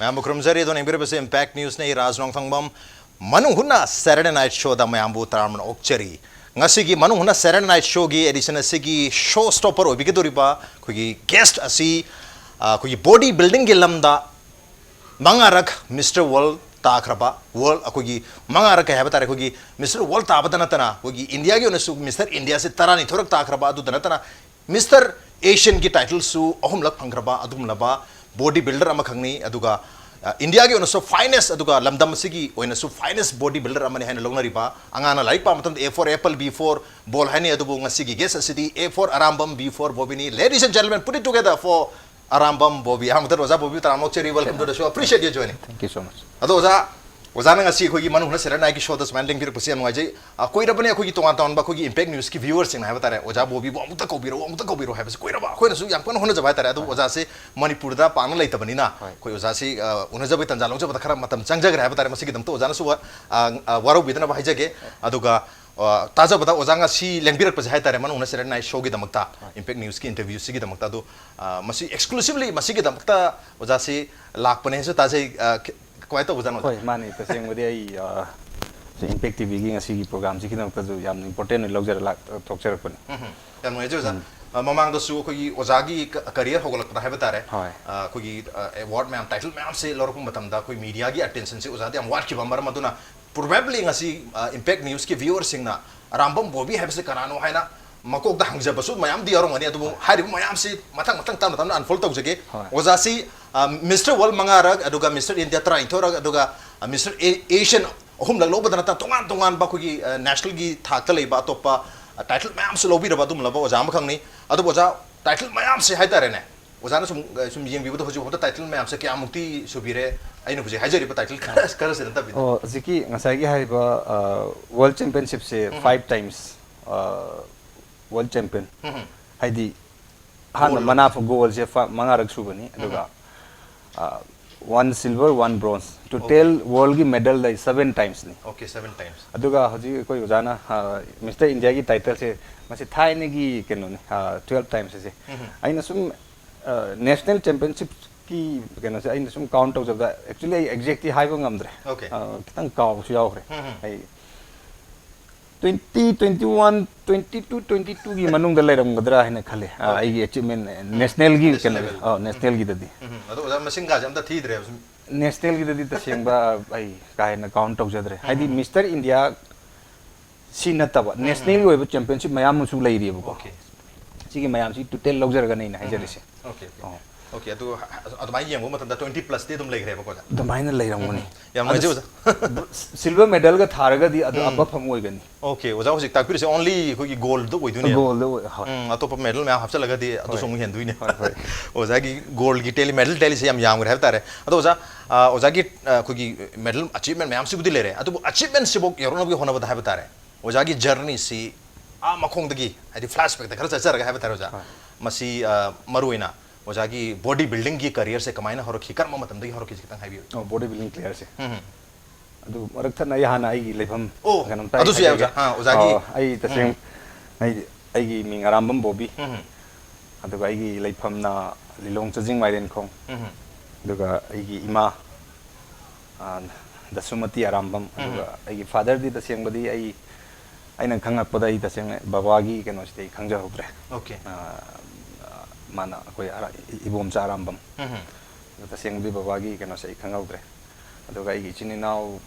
मैं मुख्रमजरी दोन इंबिर बसे इम्पैक्ट न्यूज़ ने राजनोंग थंगबम मनु हुना सैटरडे नाइट शो दा मयामबु तारमन ओक्चरी ngasi manu huna Saturday night show gi edition asigi show stopper obigi doriba khogi guest asi khogi body building gi lamda mangarak Mr. World takraba world khogi mangarak ha batare khogi Mr. World ta badana tana khogi India gi onasu Mr. India se tarani thorak takraba adu dana tana Mr. Asian gi title su ahum lak phangraba adum laba body builder ama khangni aduga India की उनसो finest अदुगा लमदम सिगी उनसो finest body builder अमने है लोगना रिपा अंगाना like पा मतलब A for apple B for ball है नहीं अदुगो ngasiगी guest city A for Arambam B for Bobini ladies and gentlemen put it together for Arambam Bobby हम तो रोजा Bobby तरामोक चेरी welcome to the show appreciate you joining thank you so much अदो रोजा ने ngasi कोई मनु हुना Saturday night की show दस मैंने फिर पुसिया मुझे कोई रबने कोई तो आंता उनबा कोई impact news की viewers सिंह है बता रहे ओजा Bobby वो अमुता कौबीरो है बस कोई रबा कोई नसु यहाँ पर होने जब है तारे तो ओजा से मणिपुर दा पान लाई तबनी ना कोई ओजा से उन्हें जब तंजालों जब बता खरा मतम चंग जग रहा है बता रहे मसीकी दम तो ओजा ने सुबह वारो बितना भाई जगे अदुगा ताजा बता ओजांगा सी लेंबिरक पर है तारे मनु हुना Saturday night show की दमकता impact news की interview सी की दमकता तो मसी exclusively मसी की दमकता ओजा से लाख पने से ताजे कोई तो उजान होय माने तसेंग मदे आई इम्पैक्ट टीवी की ngasi की प्रोग्राम से किन तो याम इंपोर्टेंट लॉजर लाख टॉक्चर पन याम मजे उजा ममांग दसु कोई ओजागी करियर होगलक पता है बता रहे कोई अवार्ड में टाइटल में से लरकुम मतम दा कोई मीडिया की अटेंशन से ओजादे हम वाट की बमर मदुना प्रोबेबली ngasi इम्पैक्ट न्यूज़ के व्यूअर्स सिंगना Arambam Bobby है बसे करानो है ना मकोक दा हंगजा बसु मयाम दी औरंग अने अदु हारि मयाम से मतंग तम अनफोल्ड तौ जगे ओजासी Mr. World mangarag aduga Mr. India try thorag aduga Mr. Asian ohum lag loba dana ta tongan ba khogi national gi thakta leiba topa title mayam se lobi raba dum laba oja ma khangni adu oja title mayam se haitare ne oja na sum yeng bi bu hoji hoda title mayam se kya mukti subire ainu hoji hajari ba title kar se ta bi oh ziki ngasai gi hai ba world championship se 5 times world champion haidi han mana for goal je mangarag su bani aduga 1 silver 1 bronze total world की medal लाई 7 times नहीं okay 7 times अदुगा हजी कोई जाना mister India की title से मसे Thai ने की केनो ने 12 times से आइना सुम नेशनल चैंपियनशिप की केनो से आइना सुम काउंट आउट जब एक्चुअली एग्जैक्टली हाई बंग आमद्रे okay कितन काउ सु याव रे आई 20 21 22 22 की मनुंग दले रमगदरा है ने खले आई अचीवमेंट नेशनल की केनो नेशनल की ददी अदो ओजा मसिंगा जमदा थी दरे नेशनल की ददी तसेंबा आई काय न काउंट आउट जदरे हाइदी मिस्टर इंडिया सी नतबा नेशनल वेब चैंपियनशिप मयाम सु लैरि बको सिगी मयाम सी टोटल लॉजर गनै न हाइजरिसे ओके ओके अदो अदमाई यंगो मतदा 20 प्लस दे तुम लेग्रे बको जा दमाइन लैरंगोनी या मजे ओजा सिल्वर मेडल का थारगा दी अदो अब फम ओइगनी ओके ओजा होजिक ताकपिर से ओनली कोई गोल्ड दो ओइदुने गोल्ड अतोप मेडल में हफ्ता लगा दी अदो सोमु हेंदुइने ओजा की गोल्ड की टेली मेडल टेली से याम रहे तारे अदो ओजा की कोई मेडल अचीवमेंट में हम सिबुदी ले रहे अदो अचीवमेंट सिबो यरोन भी होना बता है बता रहे ओजा की जर्नी सी आ मखोंग दगी हाइदी फ्लैशबैक खर चरगा है बता ओजा मसी मरुइना ओजा की बॉडी बिल्डिंग की करियर से कमाइना हरखी कर्म मतम दगी हरखी कितन हाइबी बॉडी बिल्डिंग क्लियर से अदु मरक थना यहाना आई लेफम गनम ता अदु से ओजा हां ओजा की आई तसें आई की मिंग Arambam Bobby अदुगा आई की लेफमना लिलोंग चजिंग माइरेन खोंग अदुगा आई की इमा दसुमती Arambam अदुगा आई की फादर दी तसें बदी आई आइना खंगपदा आई तसें बाबागी केनो से खंगजा होब्रे ओके माना कोई इबोमचा Arambam तसें बदी बाबागी केनो से खंगौद्रे अदुगा आई चिनि नाउ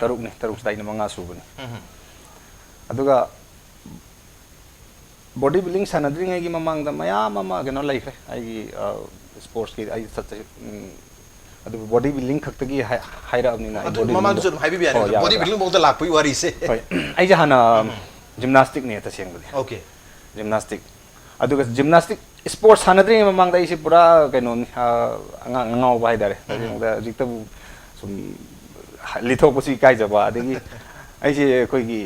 तरुक दाइन मंगा सुबनी अदुगा बॉडी बिल्डिंग सानद्रिंग की ममांग दा मयाम ममा केनो लाइखरे आई स्पोर्ट्स की आई सच अदु बॉडी बिल्डिंग खक्त की हाइरा अपनी ना बॉडी ममांग जो हाइबी बियानी बॉडी बिल्डिंग बहुत लापई वारी से आई जहाना जिम्नास्टिक ने तसें बदी ओके जिम्नास्टिक अदुगा जिम्नास्टिक स्पोर्ट्स सानद्रिंग ममांग दा इसे पूरा केनो अंगांगाव बाय दारे दा जिक्तबु सुम लिथोपसी काय जबा अदगी ऐसे कोई की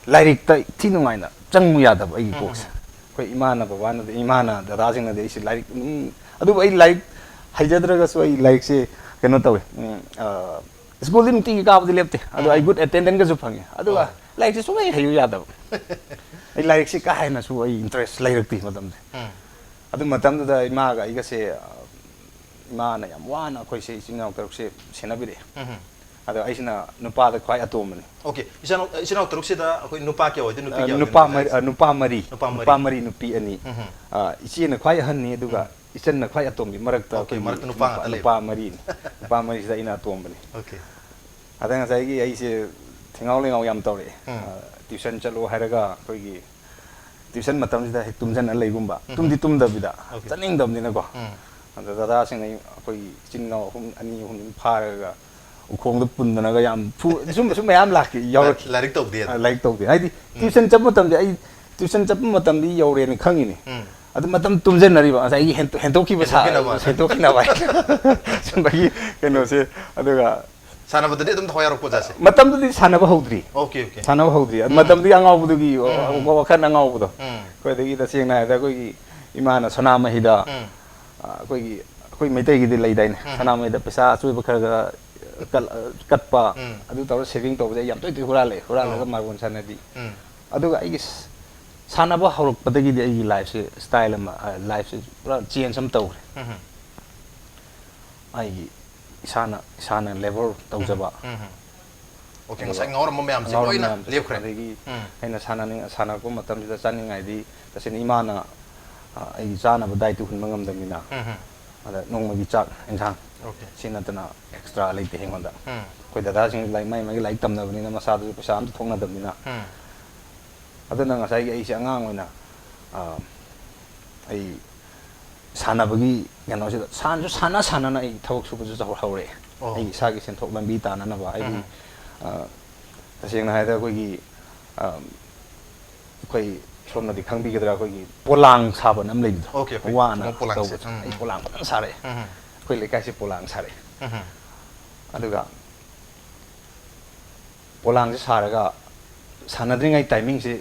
लाइरिक त थिनुङाइना चंगु यादब आई कोक्स कोई इमाना बाबाना इमाना दादाजिंग दे इसे लाइरिक अदु I like हाइजद्रगा so I like से केनो तवे स्कूल दिन ती का बदि लेपते अदु आई गुड अटेंडेंस का जो फंगे अदु लाइक से सुनै हायु यादब आई लाइक से का हैना सो आई इंटरेस्ट लाइरक्ति मतम से अदु मतम दा इमा गा इगा से ꯏꯃꯥꯅ ꯌꯥꯝ ꯋꯥꯅ ꯑꯩꯈꯣꯏꯁꯦ ꯏꯆꯤꯟ ꯏꯅꯥꯎ ꯇꯔꯨꯛꯁꯦ ꯁꯦꯟꯅꯕꯤꯔꯛꯑꯦ ꯑꯗꯣ ꯑꯩꯁꯤꯅ ꯅꯨꯄꯥꯗ ꯈ꯭ꯋꯥꯏ ꯑꯇꯣꯝꯕꯅꯤ Okay. Isinaw turuk sida ako nupa kya wadi nupi kya nupa mari nupi ani ichena khwai ahanni aduga ichenna khwai atombi marakta nupa mari sida ina atombani Okay. adanga saigi aise thingau lengau yam tawre tuition chalo haraga koigi tuition matam sida tumjan leigumba tumdi tumdabida chaning damdina ko anda dada sing nei koi chinno hum ani hum pharaga ukong da pundana ga yam sum mayam lakki yaw larik tok dia haidi tuition chap matam ai tuition chap matam di yawre ni khangi ni adu matam tumjen nari ba sai hento ki ba sum bagi keno se aduga sana badadi dum thoya rokpo jase matam di sana ba hodri okay sana ba hodri matam di angau budu gi ko khan angau budu ko de gi da sing na da ko gi imana sana ma hida ko gi koi meitai gi di lei dai na sana ma da pesa chui ba khara katpa adu tawra saving to ba yam toi hurale ga margon sana di adu ga ai sana ba horok padagi di ai life se style ma life se pura change sam tawre ai sana level tawjaba okay ngasai ngawra mo mayam se loina lepkhre adagi aina sana ko matam sida chani ngai di tasin imana ai sana ba dai tu hun mangam damina ada nong gi chak enjang okay sina tana extra lai te hengonda koi dada sing lai mai lai tam na bani na masa du pesa am thong na damina adana ngasai gi ai se angang oina ai sana bagi ngano se sana na ai thawak su bu ju hawre ai sa gi sen thok lambi ta na ba ai tasing na haida koi gi koi somna di khangbi gedra koi gi polang saba nam lei okay wa na ai polang sare koi le kai se polang sare aduga polang se saraga sanadringai timing se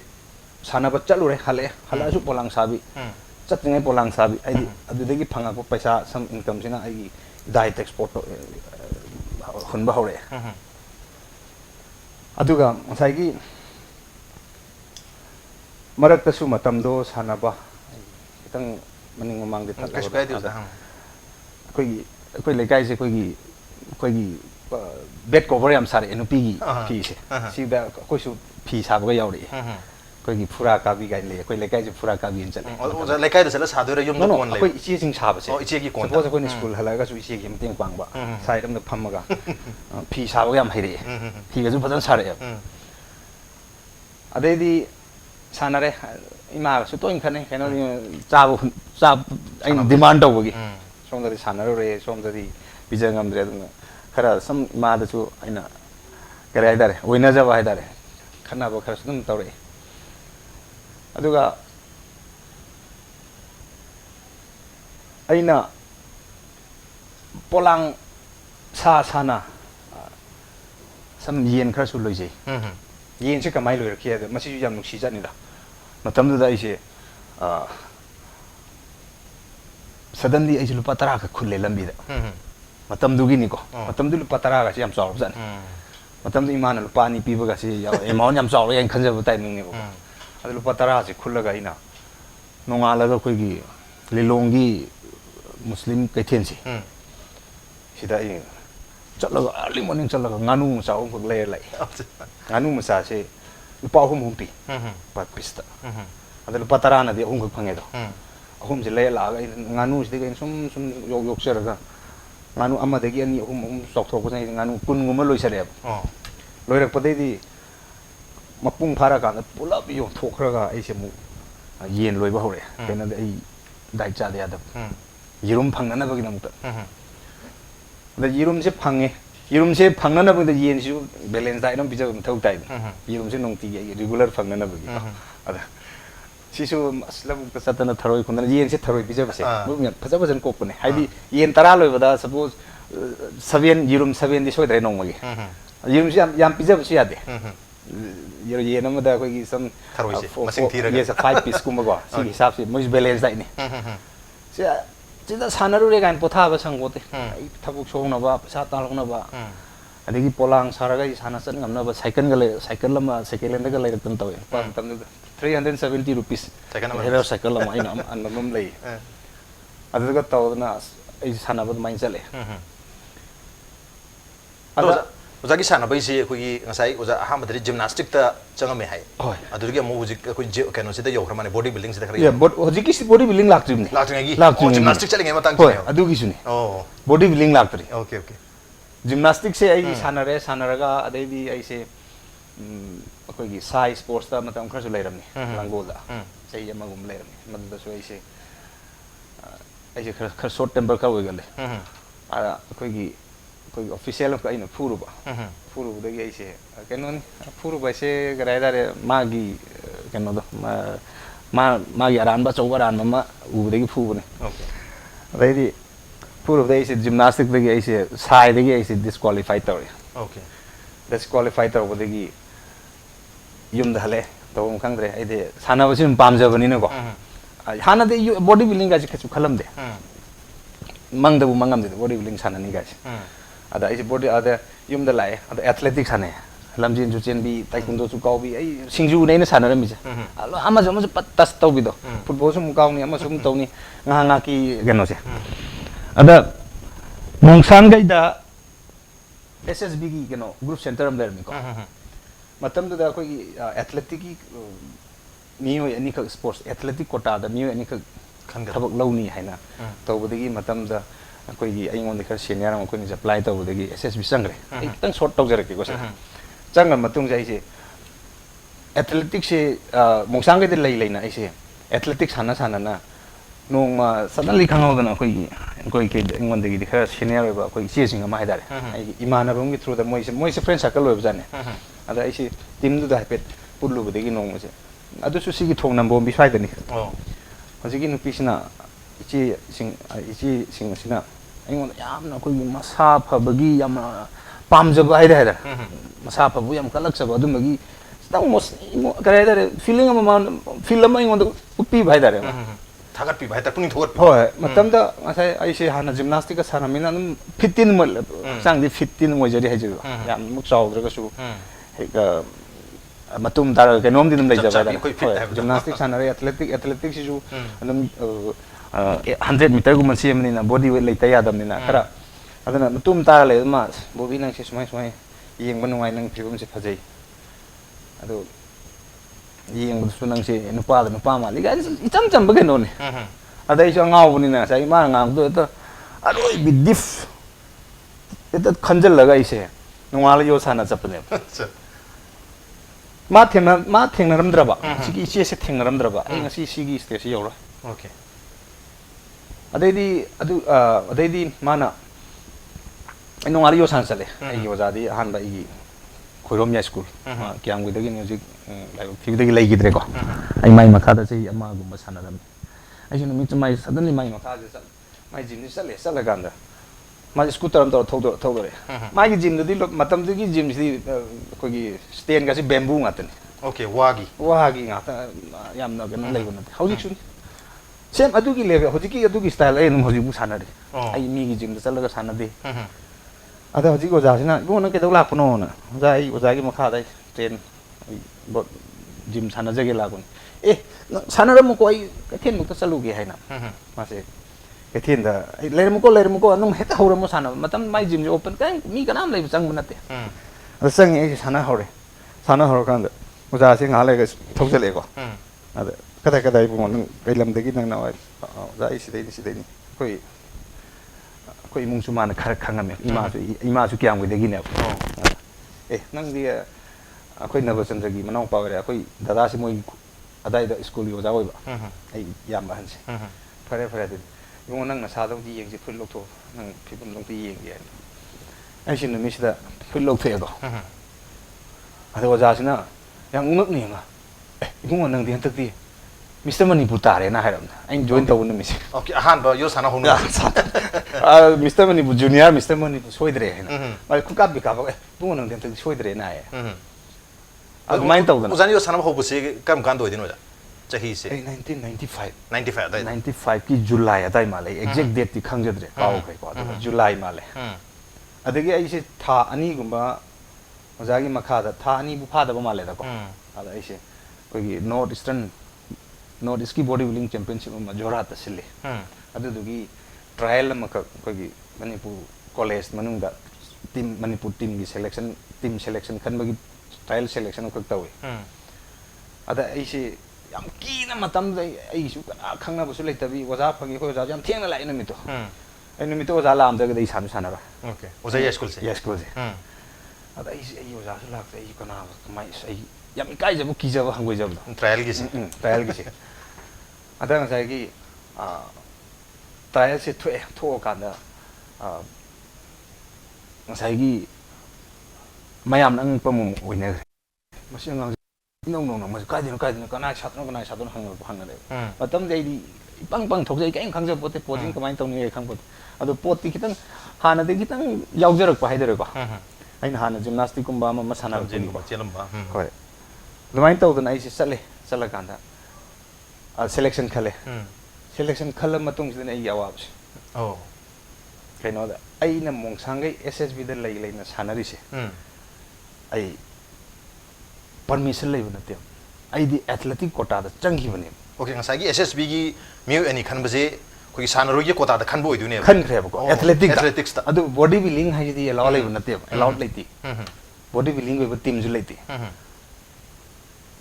sana ba chalure hala su polang sabi chatngai polang sabi ai adudagi phanga ko paisa sam income sina ai diet export hunba hore aduga sai gi marak ta su matam do sana ba kitang maning mamang de ta koi le kai se koi gi bed cover yam sare nupi gi phi se si da koi su phi sa ba yauri koi gi phura ka bi gai le koi le kai se phura ka bi chale o le kai da sala sa do re yum do kon le koi ichi sing sa ba se ichi gi kon suppose koi school hala ga su ichi gi mteng pang ba sai ram da pham ga phi sa ba yam haire phi ga su phajan sare adai di sana re ima su to in khane keno cha ai demand do gi som da sana re som da di bijangam dre dum khara sam ima da su aina kare ai dare oina ja ba ai dare khana ba khara sum tawre aduga aina polang sana sam yen khara su loi jai yen se kamai loi rakhe da masi yam nuksi jani da matam da ai se suddenly ai lupa 10 ka khulle lambi da matam du gi ni ko matam du lupa 10 ga se yam chaw jan matam du imana lupa ni pi ba ga se amount yam chaw yang khanja ba timing ni ko adu lupa 10 se khulla ga ina nongala ga koi gi lilongi muslim kaithen se sida ai chalaga early morning chalaga nganu chaw ko le lai nganu masa se lupa hum pi pa pista adu lupa 10 na di hum ko phange do ahum se le la ga nganu se ga sum yok seraga nganu ama de gi ani ahum sok thok ko nganu kun nguma loi sare loi rak padai di mapung phara ka pulap yo thokraga ai se mu yen loi ba hore kena ai dai cha de adap yirum phangna na ba gi namta da yirum se phangna na ba da yen su balance dai nam bija thau tai yirum se nong ti regular phangna na ba gi ada sisu aslam ka satana tharoi khundana yen se tharoi bija ba se mu phaja bajan ko pune haidi yen tara loi ba da suppose 7 yirum 7 di soi dai nong magi yirum se yam bija ba se ade yen am da koi gi sam tharoi se masing thira yes 5 piece kuma go si hisab se mu balance dai ni se chida sanaru re gan potha ba sangbote ai thabuk song na ba pasa talong na ba adigi polang saraga sana san ngamna ba cycle lama cycle lenda ga lai tan taw pa tam 370 rupees hero cycle lama ina an mamam lei adaga taw na ꯑꯩ ꯁꯥꯟꯅꯕ ꯑꯗꯨꯃꯥꯏꯅ ꯆꯠꯂꯦ ꯑꯣꯖꯥ ꯑꯣꯖꯥꯒꯤ ꯁꯥꯟꯅꯕꯩꯁꯤ ꯑꯩꯈꯣꯏꯒꯤ ꯉꯁꯥꯏ ꯑꯣꯖꯥ ꯑꯍꯥꯟꯕꯗꯗꯤ ꯖꯤꯝꯅꯥꯁꯇꯤꯛꯇ ꯆꯪꯉꯝꯃꯦ ꯍꯥꯏ ꯍꯣꯏ ꯑꯗꯨꯗꯒꯤ ꯑꯃꯨꯛ ꯍꯧꯖꯤꯛ ꯑꯩꯈꯣꯏ ꯀꯩꯅꯣꯁꯤꯗ ꯌꯧꯈ꯭ꯔ ꯃꯥꯜꯂꯦ ꯕꯣꯗꯤ ꯕꯤꯜꯗꯤꯡꯁꯤꯗ ꯈꯔ ꯌꯥ ꯍꯧꯖꯤꯛꯀꯤ ꯕꯣꯗꯤ ꯕꯤꯜꯗꯤꯡ ꯂꯥꯛꯇ꯭ꯔꯤꯕꯅꯤ ꯂꯥꯛꯇ꯭ꯔꯤꯉꯩꯒꯤ ꯖꯤꯝꯅꯥꯁꯇꯤꯛ ꯆꯠꯂꯤꯉꯩ ꯍꯣꯏ ꯃꯇꯥꯡꯁꯤꯅꯦꯕ ꯑꯗꯨꯒꯤꯁꯨꯅꯤ ꯑꯣ ꯕꯣꯗꯤ ꯕꯤꯜꯗꯤꯡ ꯂꯥꯛꯇ꯭ꯔꯤ ओके ओके ꯖꯤꯝꯅꯥꯁꯇꯤꯛꯁꯦ ꯑꯩ ꯁꯥꯟꯅꯔꯒ ꯑꯗꯩꯗꯤ ꯑꯩꯁꯦ ꯑꯩꯈꯣꯏꯒꯤ ꯁꯥꯏ ꯁ꯭ꯄꯣꯔꯠꯁꯇ ꯃꯇꯝ ꯈꯔꯁꯨ ꯂꯩꯔꯝꯃꯤ ꯂꯥꯡꯒꯣꯜꯗ ꯆꯍꯤ ꯑꯃꯒꯨꯝꯕ ꯂꯩꯔꯝꯃꯤ ꯃꯗꯨꯗꯁꯨ ꯑꯩꯁꯦ ꯈꯔ ꯁꯣꯔꯠ ꯇꯦꯝꯄꯔ ꯈꯔ ꯑꯣꯏꯒꯜꯂꯦ ꯑꯗ ꯑꯩꯈꯣꯏꯒꯤ ꯑꯣꯐꯤꯁꯤꯌꯦꯜ ꯑꯃꯈꯛ ꯑꯩꯅ ꯐꯨꯔꯨꯕꯗꯒꯤ ꯑꯩꯁꯦ ꯀꯩꯅꯣꯅꯤ ꯐꯨꯔꯨꯕ ꯍꯥꯏꯁꯦ ꯀꯔꯤ ꯍꯥꯏꯇꯥꯔꯦ ꯃꯥꯒꯤ ꯀꯩꯅꯣꯗꯣ ꯃꯥꯒꯤ ꯑꯔꯥꯟꯕ ꯑꯆꯧꯕ ꯑꯔꯥꯟꯕ ꯑꯃ ꯎꯕꯗꯒꯤ ꯐꯨꯕꯅꯤ ꯑꯗꯩꯗꯤ ꯐꯨꯔꯨꯕꯗ ꯑꯩꯁꯦ ꯖꯤꯝꯅꯥꯁꯇꯤꯛꯇꯒꯤ ꯑꯩꯁꯦ ꯁꯥꯏꯗꯒꯤ ꯑꯩꯁꯦ ꯗꯤꯁꯀ꯭ꯋꯥꯂꯤꯐꯥꯏ ꯇꯧꯔꯦ ओके ꯗꯤꯁꯀ꯭ꯋꯥꯂꯤꯐꯥꯏ ꯇꯧꯕꯗꯒꯤ ꯌꯨꯝꯗ ꯍꯜꯂꯛꯑꯦ ꯇꯧꯐꯝ ꯈꯪꯗ꯭ꯔꯦ ꯑꯩꯗꯤ ꯁꯥꯟꯅꯕꯁꯤ ꯑꯗꯨꯝ ꯄꯥꯝꯖꯕꯅꯤꯅꯀꯣ ꯍꯥꯟꯅꯗꯤ ꯕꯣꯗꯤ ꯕꯤꯜꯗꯤꯡꯒꯥꯏꯁꯦ ꯀꯩꯁꯨ ꯈꯜꯂꯝꯗꯦ ꯃꯪꯗꯕꯨ ꯃꯪꯉꯝꯗꯦ ꯕꯣꯗꯤ ꯕꯤꯜꯗꯤꯡ ꯁꯥꯟꯅꯅꯤꯒꯥꯏꯁꯦ ꯑꯗ ꯑꯩꯁꯦ ꯑꯗ ꯌꯨꯝꯗ ꯂꯥꯛꯑꯦ ꯑꯗ ꯑꯦꯊ꯭ꯂꯦꯇꯤꯛ ꯁꯥꯟꯅꯩ ꯂꯝꯖꯦꯟꯁꯨ ꯆꯦꯟꯕꯤ ꯇꯥꯏꯀꯨꯟꯗꯣꯁꯨ ꯀꯥꯎꯕꯤ ꯑꯩ ꯁꯤꯡꯖꯨꯅꯦ ꯑꯩꯅ ꯁꯥꯟꯅꯔꯝꯃꯤꯁꯦ ꯑꯃꯁꯨ ꯄꯠ ꯇꯁ ꯇꯧꯕꯤꯗꯣ ꯐꯨꯠꯕꯣꯜꯁꯨ ꯑꯃꯨꯛ ꯀꯥꯎꯅꯤ ꯑꯃꯁꯨ ꯑꯃꯨꯛ ꯇꯧꯅꯤ ꯉꯥꯏꯍꯥꯛ ꯉꯥꯏꯍꯥꯛꯀꯤ ꯀꯩꯅꯣꯁꯦ ꯑꯗ ꯃꯣꯡꯁꯥꯟꯒꯩꯗ SSBꯒꯤ ꯀꯩꯅꯣ ꯒ꯭ꯔꯨꯞ ꯁꯦꯟꯇꯔ ꯑꯃ ꯂꯩꯔꯝꯃꯤꯀꯣ ꯃꯇꯝꯗꯨꯗ ꯑꯩꯈꯣꯏꯒꯤ ꯑꯦꯊ꯭ꯂꯦꯇꯤꯛꯀꯤ ꯃꯤꯑꯣꯏ ꯑꯅꯤꯈꯛ ꯁ꯭ꯄꯣꯔꯠꯁ ꯑꯦꯊ꯭ꯂꯦꯇꯤꯛ ꯀꯣꯇꯥꯗ ꯃꯤꯑꯣꯏ ꯑꯅꯤꯈꯛ ꯊꯕꯛ ꯂꯧꯅꯤ ꯍꯥꯏꯅ ꯇꯧꯕꯗꯒꯤ ꯃꯇꯝꯗ ꯑꯩꯈꯣꯏꯒꯤ ꯑꯩꯉꯣꯟꯗ ꯈꯔ ꯁꯦꯅꯤꯌꯔ ꯑꯃ ꯑꯩꯈꯣꯏꯅ ꯑꯦꯄ꯭ꯂꯥꯏ ꯇꯧꯕꯗꯒꯤ SSB ꯆꯪꯈ꯭ꯔꯦ ꯑꯩ ꯈꯤꯇꯪ ꯁꯣꯔꯠ ꯇꯧꯖꯔꯛꯀꯦꯀꯣ ꯁꯤꯗ ꯆꯪꯉ ꯃꯇꯨꯡꯁꯦ ꯑꯩꯁꯦ ꯑꯦꯊ꯭ꯂꯦꯇꯤꯛꯁꯦ ꯃꯣꯡꯁꯥꯡꯒꯩꯗ ꯂꯩꯅ ꯑꯩꯁꯦ ꯑꯦꯊ꯭ꯂꯦꯇꯤꯛ ꯁꯥꯟꯅꯅ ꯅꯣꯡꯃ ꯁꯗꯟꯂꯤ ꯈꯪꯍꯧꯗꯅ ꯑꯩꯈꯣꯏꯒꯤ ꯑꯩꯉꯣꯟꯗꯒꯤꯗꯤ ꯈꯔ ꯁꯦꯅꯤꯌꯔ ꯑꯣꯏꯕ ꯑꯩꯈꯣꯏ ꯏꯆꯦꯁꯤꯡ ꯑꯃ ꯍꯥꯏꯇꯥꯔꯦ ꯑꯩꯒꯤ ꯏꯃꯥꯟꯅꯕ ꯑꯃꯒꯤ ꯊ꯭ꯔꯨꯗ ꯃꯣꯏꯁꯦ ꯐ꯭ꯔꯦꯟ ꯁꯥꯔꯀꯜ ꯑꯣꯏꯕꯖꯥꯠꯅꯦ ꯑꯗ ꯑꯩꯁꯦ ꯇꯤꯝꯗꯨꯗ ꯍꯥꯏꯐꯦꯠ ꯄꯨꯜꯂꯨꯕꯗꯒꯤ ꯅꯣꯡꯃꯁꯦ ꯑꯗꯨꯁꯨ ꯁꯤꯒꯤ ꯊꯣꯡ ꯅꯝꯕꯣꯝꯕꯤ ꯁ꯭ꯋꯥꯏꯗꯅꯤ ꯍꯧꯖꯤꯛꯀꯤ ꯅꯨꯄꯤꯁꯤꯅ ꯏꯆꯦꯁꯤꯡ ꯑꯁꯤꯅ ꯑꯩꯉꯣꯟꯗ ꯌꯥꯝꯅ ꯑꯩꯈꯣꯏꯒꯤ ꯃꯁꯥ ꯐꯕꯒꯤ ꯌꯥꯝꯅ ꯄꯥꯝꯖꯕ ꯍꯥꯏꯇꯥꯔꯦ ꯃꯁꯥ ꯐꯕꯕꯨ ꯌꯥꯝ ꯀꯜꯂꯛꯆꯕ ꯑꯗꯨꯝꯕꯒꯤ खितंग कई हाइतारे फीलिंग फील अमंगोंद उत्पीब हाइतारे थागतपीब हाइतारे पुनिंग थोगतपीब होय मतमदा असै आइसे हाना जिमनास्टिक सानामिना अदुम 15 मल चांगदि 15 मोइजरी हाइजो याम मुक चाउद्रगसु हेक मतुम तार केनोमदि दम लेजबा हाइतारे जिमनास्टिक सानारे एथलेटिक सिजु अदुम 100 मीटर गुम सेमनिना बॉडी वेट लेता यादमनिना खरा अदुना मतुम तार लेमा बोबी नंग से सुमाय येंग बनुवाय नंग फिबम से फजै अदो येंगसु नंग से नुपा माली गाइस इचम चम बगेनोने अदai जो ngaubunina sai ma ngang do to aroi bidif eta khanjal laga ise nungala yo sana chapne ma thengnaram draba sigi ise se thengnaram draba ai ngasi sigi stage yoro okay अदैदी माना नोंगाली यो सान चले आई ओजादी हान by खोरोम या school क्याम गुदगी music like फिबदगी लेगिद्रे को आई माई मखादा चाहिँ अमा गुम्बा सानरम आई जुन Mitch माई suddenly माई मखादा चल माई जिम नि चले गांदा माई स्कूटर अम थौदरे माई जिम दि मतम दि जिम सि कोगी स्टेन गासी बेम्बू ngaतनी ओके वागी ngata yamna gana leibuna hauzik sun same अदुगी लेवे होजिकी अदुगी स्टाइल ए नुम होजिबु सानरे आई मीगी जिम द चलगा सानदे अदा होजिक ओजासिना इबो न केदौ लापनो न ओजा आई ओजागी मखा दाई ट्रेन जिम साना जगे लागुन ए सानर मको आई कथेन मुक चलुगे हैना मासे कथेन दा आई लेरमुको अनुम हेता हौरमो साना मतम माई जिम जे ओपन काई मी कनाम लेब संग बनते अदा संग ए साना हौर कांद ओजासे ngalega थौजलेको अदा कदा इबुंग कई लमदगी नंग नाव जाई सिदैनी कोई इमुंगसु माने खर खंगमे इमासु क्याम गदगी ने ए नंगदि अखोई नवचंद्रगी मनाव पावरे अखोई दादा से मोई अदाइदा स्कूल योजा होइबा आई याम बहनसे फरे दि इमुंग नंग नसादौ दि येंगसे फुल लोकथो नंग फिबम लोकथो येंगे आई सिन मिसदा फुल लोकथेगो अदा ओजासिना yang nguk ni ma ibuंग नंग दि हंतक दि मिस्टर मणिपुर तारे ना हाइरमना आइन जोइन तौन मिस ओके अहान बा यो साना होनु Mister Manipur junior Mister Manipur सोइदरे हैना माइ कुका बिका बा बुंग नंग देन सोइदरे ना है अद माइन तौदना उजानी यो साना होबसे कम कान दोइदिनो जा चही से 95 की जुलाई अदाई माले एग्जैक्ट डेट ति खंगजद्रे काउखै को जुलाई माले अदगी आइसे था अनि गुंबा ओजागी मखादा था अनि बुफादबा माले दको अदा आइसे कोई नॉर्थ ईस्ट की बॉडी बिल्डिंग चैंपियनशिप में जोरा तसिले अदुदुगी ट्रायल अखोगी मणिपुर कॉलेज मनुंगदा टीम मणिपुर टीम की सिलेक्शन खनबगी ट्रायल सिलेक्शन अखक तवे अदा ऐसे याम कीना मतम ऐसु कना खंगनाबसु लेतबी ओजा फंगी खो ओजा याम थेंगना लाइ नमितो ai नमितो ओजा लामदगदे सानु सानरा ओके ओजा ये स्कूल से अदा ऐसे ऐ ओजा सु लाक्ते ऐ कना कमाइ ऐ याम इकाइ जब कीजब हंगोइ जब ट्रायल की से अदा ngसाइ की ट्रायल से थो कांदा ngसाइ की मयाम नंग पमु ओइने मसिं ngang नौ नौ नौ कायदिनो कना सातनो हंगले मतम देदी पंग थोजै कहीं खंग पोते पोजिंग कमाइन तौनी खंग पोते अदो पोती खितंग हाना दे खितंग यावजरक पाइदरे को अइन हाना जिमनास्टिक कुंबा म साना चेलम्बा होय दुमाइन तौदना ऐसे चले कांदा सिलेक्शन सिलेक्शन खल मतुंग सिने यावाबस ओ कइनोदा अइना मोंगसांगै एसएसबी द लैना सानरिसे आई परमिशन लेबो नते आइदी एथलेटिक कोटा द चंगीबने ओके ngसाigi SSB gi miu ani khanbase khoi sanaroi ge kota da khanbo oidune khankhre ko athletics ta adu body building haidi allow leibо nate allowed leiti body building we team ju leiti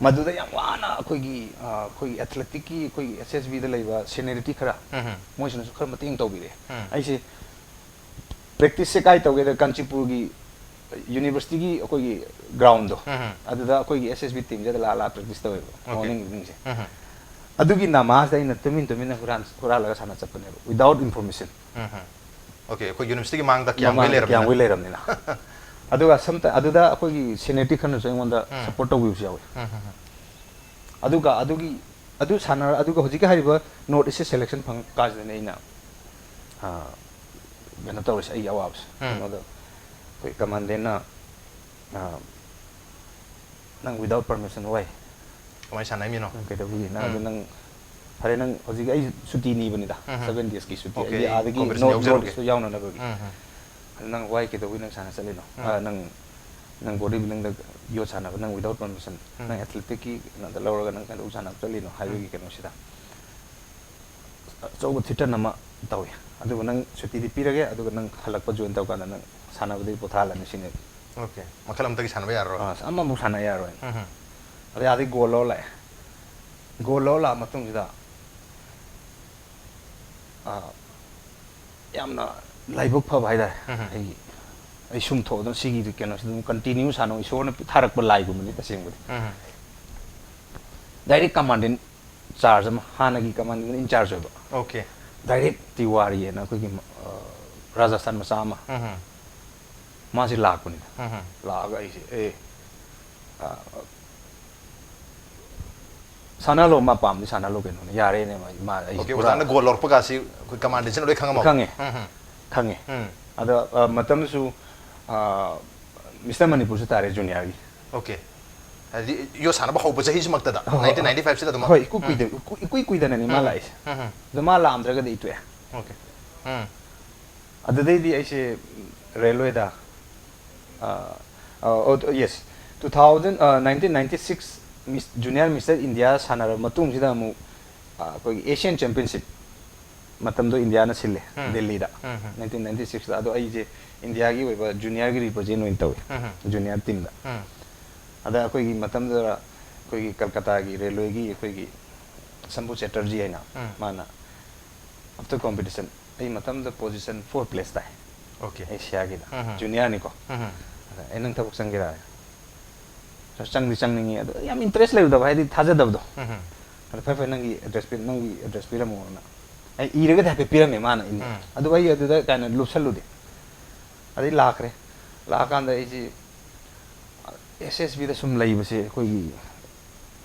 maduda yam wana khoi athletic ki khoi SSB da leiba seniority khara moisna su khar mating tobire aise practice se kai toge da kanchipur gi university की कोई ground दो अदुदा कोई SSB team जद ला practice तवे morning evening से अदुगी नमाज दैना तुमिन हुरा लगा साना चपने विदाउट इंफॉर्मेशन ओके कोई यूनिवर्सिटी की मांग दा क्या वे लेरम निना अदुगा समता अदुदा कोई सीनियरिटी खन जो इंगोंदा सपोर्ट तव यूज यावे अदुगा अदु साना अदुगा होजिका हारिबा नॉर्थ ईस्ट सिलेक्शन फंग काज देना गना तवस आई यावाब्स नोदा कोई कमांडेना नंग विदाउट परमिशन वाई कमाई सानाय मिनो कइदबी ना नंग फरे नंग होजिक आई छुट्टी नी बनिदा 7 डेज की छुट्टी आई आदगी नोट सो यावना नबगी नंग वाई कइदबी नंग साना चलेनो नंग बॉडी बिल्डिंग द यो साना नंग विदाउट परमिशन नंग एथलेटिक की नंग लौरगा नंग कनु साना चलिनो हाईवे की कनो सिदा चौब थिटर नमा तवे अदु नंग छुट्टी दि पिरगे अदु नंग हलकप जोइन तव काना नंग सानाबदि पोथालानि सिने ओके मखलम तकी सानबा यारो अम्मा मु साना यारो अरे आदि गोलो ला मतुंग जिदा यामना लाइबक फ भाइदा आई सुम थो द सिगी केनो सिदम कंटिन्यू सानो इसोरन थारक ब लाइगु मनि तसेंगबदि डायरेक्ट कमांडिंग चार्ज म हानगी कमांडिंग इन चार्ज होबो ओके डायरेक्ट तिवारी ना कोई राजस्थान मसामा मासे लाकुनी लागा ऐसे ए साना लो मा पाम साना लो केनो यारे ने मा ओके उदान गोल लौर पगासी कोई कमांडेशन लोय खंगम खंगे अदा मतम सु मिस्टर मणिपुर से तारे जूनियर की ओके यो साना बा होबो जही मक्ता दा 1995 से दा होय कुई दने नि मा लाइस द मा लाम द्रगा दे इतवे ओके अददे दी ऐसे रेलवे दा yes 1996 जूनियर मिस्टर इंडिया सानार मतुंग सिदा मु कोई एशियन चैंपियनशिप मतम दो इंडिया ना सिले दिल्ली दा 1996 दा दो आई जे इंडिया की वेबा जूनियर की रिप्रेजेंट होइन तवे जूनियर टीम दा अदा कोई मतम दरा कोई कलकत्ता की रेलवे की कोई संभू चैटर्जी है ना माना आफ्टर कंपटीशन आई मतम द पोजीशन 4 प्लेस ता ओके एशिया की दा जूनियर नि को एनंग थबक संगिरा चंगनी अदो याम इंटरेस्ट ले दबा हाइदि थाजा दबदो अदो फै नंगी एड्रेस पिरमो ना आई इरगे थापे पिरमे माना इन अदो भाई अदो काना लुसलुदे अदि लाखरे लाकांदा इजी एसएसबी द सुम लैबसे कोई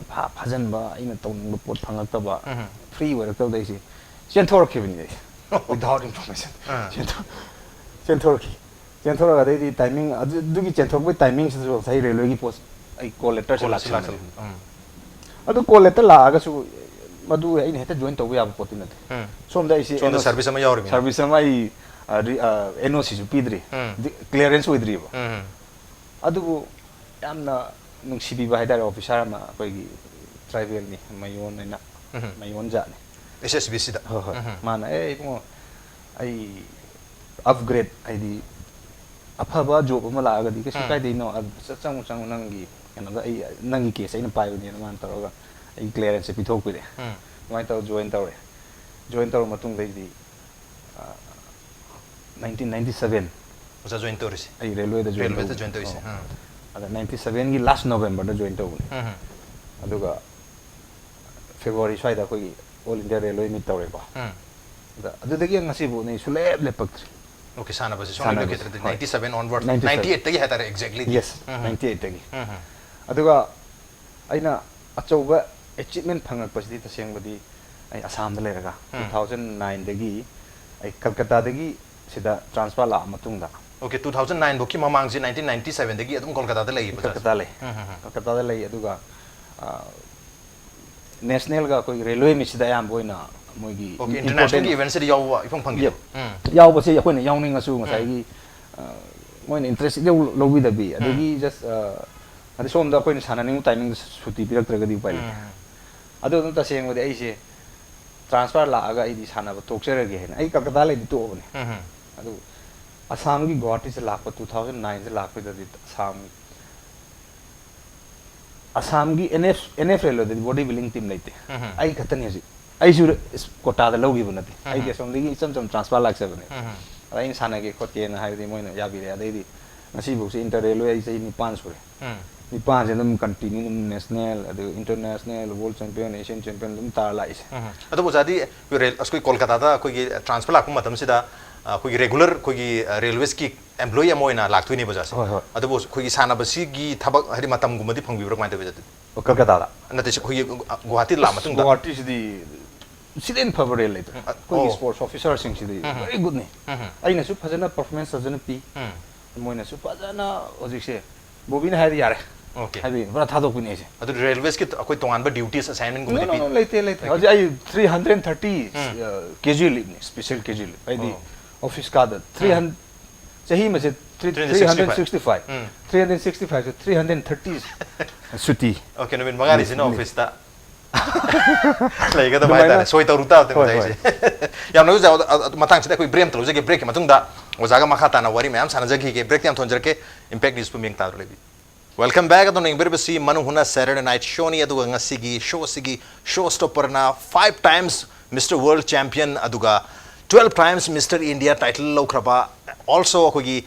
फाजनबा आइना तौनिंग पोट फंगक्तबा फ्री वरक्तब दैसी चेंथोरखिबनि दै विदाउट इन्फॉर्मेशन चेंथोरगा दैदि टाइमिंग अदुगी चेंथोरबे टाइमिंग से सही रेलवे की पोस्ट आई कॉल लेटर से लाख अदु कॉल लेटर लागासु मदु आइना हेता जॉइन तौबा याब पोति नते सोमदा इसी सोमदा सर्विस अमा यावरमी सर्विस अमा आई एनओसी सु पिद्रि क्लियरेंस ओइद्रिबो अदुबु यामना नुंसिबिबा हाइदार ऑफिसर अमा कोइगी ट्राइबल नि मयोन हैना मयोन जाने एसएसबी सिदा माना ए इबो ai upgrade ai di afaba job ama la ga di kesu kai di no chang chang nangi kano ai nangi case ai na pai ni man taro ga ai clearance pi thok pi de mai taw join taw matung dei di 1997 oza join torisi ai railway da join torisi ada 97 gi last November da join taw ni aduga February swai da koi all India railway meet tawre ba da adu dagi ngasi bu nei suleb lepak okay sana basi song located 97 onward 98 tagi hatare exactly yes 98 tagi aduga aina achauba achievement phangak pasdi taseng badi ai Assam da leraga 2009 dagi ai Kolkata dagi sida transfer la matung da okay 2009 boki mamang ji 1997 dagi adum Kolkata da lei Kolkata da lei aduga national ga koi railway mi sida yam boina moigi okay international events di yaw ifang phanggi yaw base yakoi yaw ning asu ngasai gi moin interest yaw lobi da bi adugi just adi som da koi sana ning timing suti pirak traga di pai adu dum ta seng odi ai se transfer la aga ai di sana ba tokchera ge hen ai Kolkata le di to bane adu Assam gi Guwahati se lakpa 2009 se lakpa da di Assam gi NF railway da body building team leite ai khatani ji ai sur kota da logi bunati ai ge som digi cham transfer lak se bane ai in sana ge khotie na hai di moina ya bi re adai di ngasi bu se inter railway ai sei ni 5 sure ni 5 je dum continue national adu international world champion Asian champion dum tar lai se adu bojadi rail askoi Kolkata da koi gi transfer lak matam sida koi regular koi railways ki employee amoina laktui ni bojase adu bo koi sana basi gi thabak hari matam gumadi phangbi bro mainte bejati Kolkata da nate koi Guwahati la matung da Guwahati si di Siden February later. Koi sports officer sing si di very good ni. Ai na su phajana performance sajana pi. Moi na su phajana ojik se bobina hari yare. Okay. Hari bra thadok pini se. adu railways ki koi tongan ba duties assignment gumadi pi No later. Hoji ai 330 kg leave ni special kg leave. Ai di office ka da 300 chahi ma se 365 365 to 330 suti. Okay no bin mangari sin office ta ꯂꯩꯒꯗꯕ ꯍꯥꯏꯇꯥꯔꯦ ꯁꯣꯏ ꯇꯧꯔꯨ ꯇꯥꯕꯗꯤ ꯉꯁꯥꯏꯁꯦ ꯌꯥꯝꯅ ꯑꯣꯖꯥ ꯃꯇꯥꯡꯁꯤꯗ ꯑꯩꯈꯣꯏ break ꯑꯃ ꯂꯧꯖꯒꯦ ꯕ꯭ꯔꯦꯛꯀꯤ ꯃꯇꯨꯡꯗ ꯑꯣꯖꯥꯒ ꯃꯈꯥ ꯇꯥꯅ ꯋꯥꯔꯤ ꯃꯌꯥꯝ ꯁꯥꯟꯅꯖꯈꯤꯒꯦ ꯕ꯭ꯔꯦꯛꯇꯤ ꯌꯥꯝ ꯊꯣꯟꯖꯔꯛꯀꯦ ꯏꯝꯄꯦꯛ ꯅ꯭ꯌꯨꯁꯄꯨ ꯃꯤꯡ ꯇꯥꯗꯨꯅ ꯂꯩꯕꯤ ꯋꯦꯜꯀꯝ ꯕꯦꯛ ꯑꯗꯣꯝꯅ ꯌꯦꯡꯕꯤꯔꯤꯕꯁꯤ ꯃꯅꯨꯡ ꯍꯨꯠꯅ ꯁꯦꯇꯔꯗꯦ ꯅꯥꯏꯠ ꯁꯣꯅꯤ ꯑꯗꯨꯒ ꯉꯁꯤꯒꯤ ꯁꯣꯁꯤꯒꯤ ꯁꯣ ꯁ꯭ꯇꯣꯄꯔꯅ 5 times Mr. World Champion ꯑꯗꯨꯒ 12 times Mr. India title ꯂꯧꯈ꯭ꯔꯕ also ꯑꯩꯈꯣꯏꯒꯤ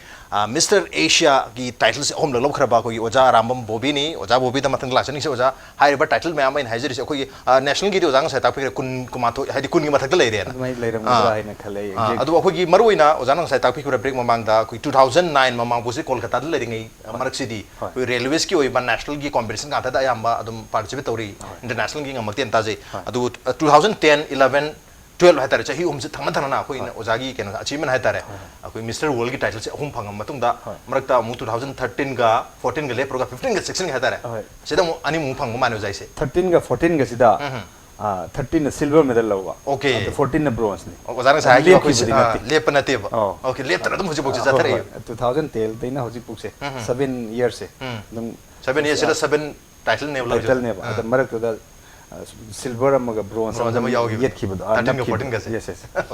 Mr. Asia ꯒꯤ ꯇꯥꯏꯇꯜꯁꯦ ꯑꯍꯨꯝꯂꯛ ꯂꯧꯈ꯭ꯔꯕ ꯑꯩꯈꯣꯏꯒꯤ ꯑꯣꯖꯥ ꯑꯔꯥꯝꯕꯝ ꯕꯣꯕꯤꯅꯤ ꯑꯣꯖꯥ ꯕꯣꯕꯤꯗ ꯃꯊꯪ ꯂꯥꯛꯆꯅꯤꯡꯁꯦ ꯑꯣꯖꯥ ꯍꯥꯏꯔꯤꯕ ꯇꯥꯏꯇꯜ ꯃꯌꯥꯝ ꯑꯩꯅ ꯍꯥꯏꯖꯔꯤꯁꯦ ꯑꯩꯈꯣꯏꯒꯤ ꯅꯦꯁꯅꯦꯜꯒꯤꯗꯤ ꯑꯣꯖꯥ ꯉꯁꯥꯏ ꯇꯥꯛꯄꯤꯈ꯭ꯔꯦ 19 ꯍꯥꯏꯗꯤ 10ꯒꯤ ꯃꯊꯛꯇ ꯂꯩꯔꯦꯅ ꯑꯗꯨꯃꯥꯏꯅ ꯂꯩꯔꯝꯒꯗ꯭ꯔꯥ ꯍꯥꯏꯅ ꯈꯜꯂꯦ ꯑꯗꯨ ꯑꯩꯈꯣꯏꯒꯤ ꯃꯔꯨꯑꯣꯏꯅ ꯑꯣꯖꯥꯅ ꯉꯁꯥꯏ ꯇꯥꯛꯄꯤꯈ꯭ꯔꯦ ꯕ꯭ꯔꯦꯛ ꯃꯃꯥꯡꯗ ꯑꯩꯈꯣꯏ 2009 ꯃꯃꯥꯡꯕꯨꯁꯤ ꯀꯣꯜꯀꯇꯥꯗ ꯂꯩꯔꯤꯉꯩ ꯃꯔꯛꯁꯤꯗꯤ ꯑꯩꯈꯣꯏ ꯔꯦꯜꯋꯦꯁꯀꯤ ꯑꯣꯏꯕ ꯅꯦꯁꯅꯦꯜꯒꯤ ꯀꯣꯝꯄꯤꯇꯤꯁꯟ ꯉꯥꯛꯇꯗ ꯑꯌꯥꯝꯕ ꯑꯗꯨꯝ ꯄꯥꯔꯇꯤꯁꯤꯄꯦꯠ ꯇꯧꯔꯤ ꯏꯟꯇꯔꯅꯦꯁꯅꯦꯜꯒꯤ ꯉꯝꯃꯛꯇꯦꯅ ꯇꯥꯖꯩ ꯑꯗꯨ 2010 11 12 ꯍꯥꯏꯇꯥꯔꯦ ꯆꯍꯤ ꯑꯍꯨꯝꯁꯦ ꯊꯪꯅ ꯑꯩꯈꯣꯏꯅ ꯑꯣꯖꯥꯒꯤ ꯀꯩꯅꯣ ꯑꯆꯤꯞꯃꯦꯟ ꯍꯥꯏꯇꯥꯔꯦ ꯑꯩꯈꯣꯏ ꯃꯤꯁꯇꯔ ꯋꯥꯔꯜꯒꯤ ꯇꯥꯏꯇꯜꯁꯦ ꯑꯍꯨꯝ ꯐꯪꯉ ꯃꯇꯨꯡꯗ ꯃꯔꯛꯇ ꯑꯃꯨꯛ 2013ꯒ 14ꯒ ꯂꯦꯞꯄꯨꯔꯒ 15ꯒ 16ꯒ ꯍꯥꯏꯇꯥꯔꯦ ꯁꯤꯗ ꯑꯃꯨꯛ ꯑꯅꯤꯃꯨꯛ ꯐꯪꯕ ꯃꯥꯅꯦ ꯑꯣꯖꯥꯏꯁꯦ 13ꯒ 14ꯒ ꯁꯤꯗ 13ꯅ silver medal lauba okay 14ನ bronze ni ꯑꯣꯖꯥꯅ ꯉꯁꯥꯏ ꯍꯥꯏꯈꯤꯕ ꯑꯩꯈꯣꯏ ꯂꯦꯞꯄ ꯅꯠꯇꯦꯕ okay ꯂꯦꯞꯇꯅ ꯑꯗꯨꯝ ꯍꯧꯖꯤꯛꯐꯥꯎꯁꯦ ꯆꯠꯊꯔꯛꯏ 2010 ꯗꯩꯅ ꯍꯧꯖꯤꯛ ꯄꯨꯛꯁꯦ 7 years ꯁꯦ ꯑꯗꯨꯝ 7 years ꯁꯤꯗ 7 title ꯅꯦꯕ ꯂꯧꯖꯩ title ꯅꯦꯕ ꯑꯗ ꯃꯔꯛꯇꯨꯗ silver ꯑꯃꯒ bronze ꯑꯃ ꯌꯥꯎꯈꯤꯕ ꯌꯦꯠꯈꯤꯕꯗꯣ 13 ꯒ 14 ꯒꯁꯦ yes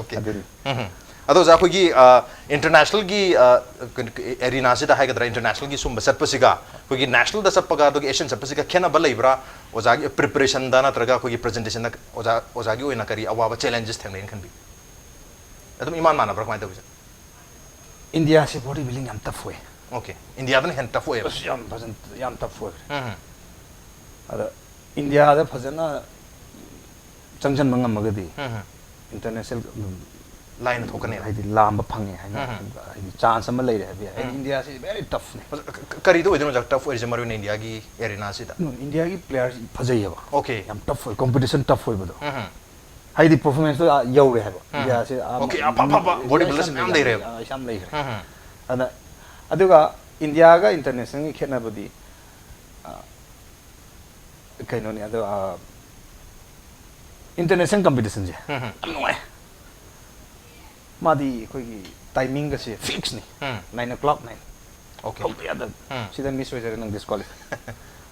okay ꯑꯗꯨꯅꯤ ꯑꯗꯣ ꯑꯣꯖꯥ ꯑꯩꯈꯣꯏꯒꯤ ꯏꯟꯇꯔꯅꯦꯁꯅꯦꯜꯒꯤ ꯑꯦꯔꯤꯅꯥꯁꯤꯗ ꯍꯥꯏꯒꯗ꯭ꯔꯥ ꯏꯟꯇꯔꯅꯦꯁꯅꯦꯜꯒꯤ ꯁꯨꯝꯕ ꯆꯠꯄꯁꯤꯒ ꯑꯩꯈꯣꯏꯒꯤ ꯅꯦꯁꯅꯦꯜꯗ ꯆꯠꯄꯒ ꯑꯗꯨꯒ ꯑꯦꯁꯤꯌꯟ ꯆꯠꯄꯁꯤꯒ ꯈꯦꯠꯅꯕ ꯂꯩꯕ꯭ꯔꯥ ꯑꯣꯖꯥꯒꯤ ꯄ꯭ꯔꯤꯄꯔꯦꯁꯟꯗ ꯅꯠꯇ꯭ꯔꯒ ꯑꯩꯈꯣꯏꯒꯤ ꯄ꯭ꯔꯖꯦꯟꯇꯦꯁꯟꯗ ꯑꯣꯖꯥꯒꯤ ꯑꯣꯏꯅ ꯀꯔꯤ ꯑꯋꯥꯕ ꯆꯦꯂꯦꯟꯖꯦꯁ ꯊꯦꯡꯅꯩꯅ ꯈꯟꯕꯤ ꯑꯗꯨꯝ ꯏꯃꯥꯟ ꯃꯥꯟꯅꯕ꯭ꯔꯥ ꯀꯃꯥꯏꯅ ꯇꯧꯕꯤꯁꯦ ꯏꯟꯗꯤꯌꯥꯁꯦ ꯕꯣꯗꯤ ꯕꯤꯜꯗꯤꯡ ꯌꯥꯝ ꯇꯐ ꯑꯣꯏ ꯑꯣꯀꯦ ꯏꯟꯗꯤꯌꯥꯗꯅ ꯍꯦꯟꯅ ꯇꯐ ꯑꯣꯏꯌꯦꯕ ꯌꯥꯝ ꯐꯖꯅ ꯌꯥꯝ ꯇꯐ ꯑꯣꯏꯈ꯭ꯔꯦ ꯑꯗ ꯏꯟꯗꯤꯌꯥꯗ ꯐꯖꯅ ꯆꯪꯁꯤꯟꯕ ꯉꯝꯃꯒꯗꯤ ꯏꯟꯇꯔꯅꯦꯁꯅꯦꯜ ꯂꯥꯏꯅ ꯊꯣꯛꯀꯅꯤ ꯍꯥꯏꯗꯤ ꯂꯥꯝꯕ ꯐꯪꯉꯦ ꯍꯥꯏꯅ ꯍꯥꯏꯗꯤ ꯆꯥꯟꯁ ꯑꯃ ꯂꯩꯔꯦ ꯍꯥꯏꯕ ꯌꯥꯏ ꯏꯟꯗꯤꯌꯥꯁꯤ ꯚꯦꯔꯤ ꯇꯐꯅꯤ ꯀꯔꯤꯗ ꯑꯣꯏꯗꯣꯏꯅꯣ ꯑꯣꯖꯥ ꯇꯐ ꯑꯣꯏꯔꯤꯁꯦ ꯃꯔꯨꯑꯣꯏꯅ ꯏꯟꯗꯤꯌꯥꯒꯤ ꯑꯦꯔꯤꯅꯥꯁꯤꯗ ꯏꯟꯗꯤꯌꯥꯒꯤ ꯄ꯭ꯂꯦꯌꯔꯁꯤ ꯐꯖꯩꯌꯦꯕ ꯑꯣꯀꯦ ꯌꯥꯝ ꯇꯐ ꯑꯣꯏ ꯀꯣꯝꯄꯤꯇꯤꯁꯟ ꯇꯐ ꯑꯣꯏꯕꯗꯣ ꯍꯥꯏꯗꯤ ꯄꯔꯐꯣꯔꯃꯦꯟꯁꯇꯣ ꯌꯧꯔꯦ ꯍꯥꯏꯕ ꯏꯟꯗꯤꯌꯥꯁꯤ ꯑꯣꯀꯦ ꯑꯐꯕ ꯕꯣꯗꯤ ꯕꯤꯜꯗꯔꯁ ꯃꯌꯥꯝ ꯂꯩꯔꯦꯕ ꯌꯥꯝ ꯂꯩꯈ꯭ꯔꯦ ꯑꯗ ꯑꯗꯨꯒ ꯏꯟꯗꯤꯌꯥꯒ ꯏꯟꯇꯔꯅꯦꯁꯅꯦꯜꯒꯤ ꯈꯦꯠꯅꯕꯗꯤ ꯀꯩꯅꯣꯅꯤ ꯑꯗꯣ international competition je am nuai madi khoi gi timing ga se fix ni 9 o'clock 9 okay ada sida miss hoy jare nang disqualify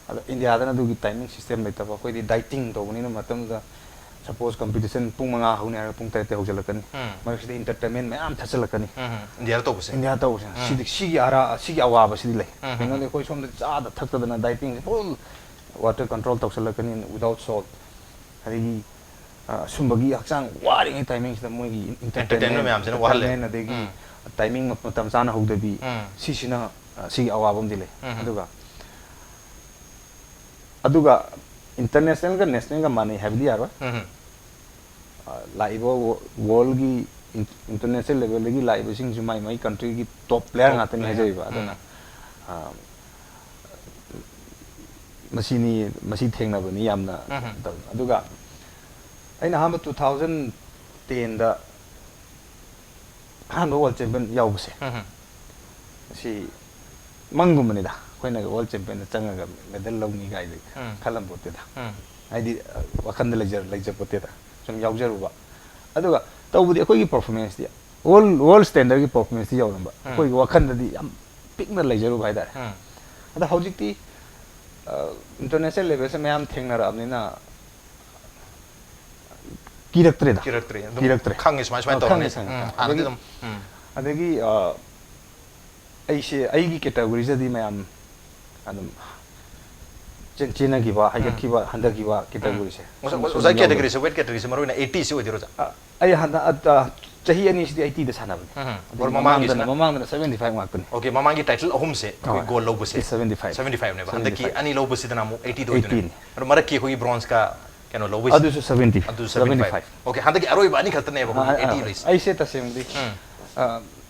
ada india da na du gi timing system mai ta ba khoi di dieting do ni na matam da suppose competition pung manga hau ne pung tere te hau jalakani mar sidi entertainment me am thachalakani india to buse india to sigi ara sigi awa ba sidi lai ngone de koi som de cha da thakta da dieting full water control tawsalakani without salt hari sumbagi hakchang wari ngai timing sida moi gi entertainment me am sina wahalle adegi timing matam chana haudabi si sina sigi awa bam dilai aduga international ka national ka mani habdi yarwa laibo world gi international level gi laibo sing jumai mai country gi top player ngatan hajaiba adana masi thengna bani yamna aduga aina hama 2010 da han world champion yaubse si mangumani da koina world champion changaga medal lawni gai de khalam bote da aidi wakhanda lejja bote da sum yaujruba aduga tawbudi akoi performance dia world standard gi performance di yauramba akoi wakhanda di yam pikna lejruba haida ada hojikti international level se mayam thengnara amnina kiraktre khangis mai mai tawni adagi aigi category jadi mayam adum chena ki ba haga ki ba handa ki ba category se oza category se weight category se maruna 80 se odiro ai handa chahi ani si 80 da sana or mamang na 75 mark ni okay mamang ki title ahum se goal low se 75 ne ba handa ki ani low se dana mu 80 do idune or marak ki hoyi bronze ka kano low se adu 70 75 okay handa ki aroi ba ni khatne ba 80 lois ai se ta semdi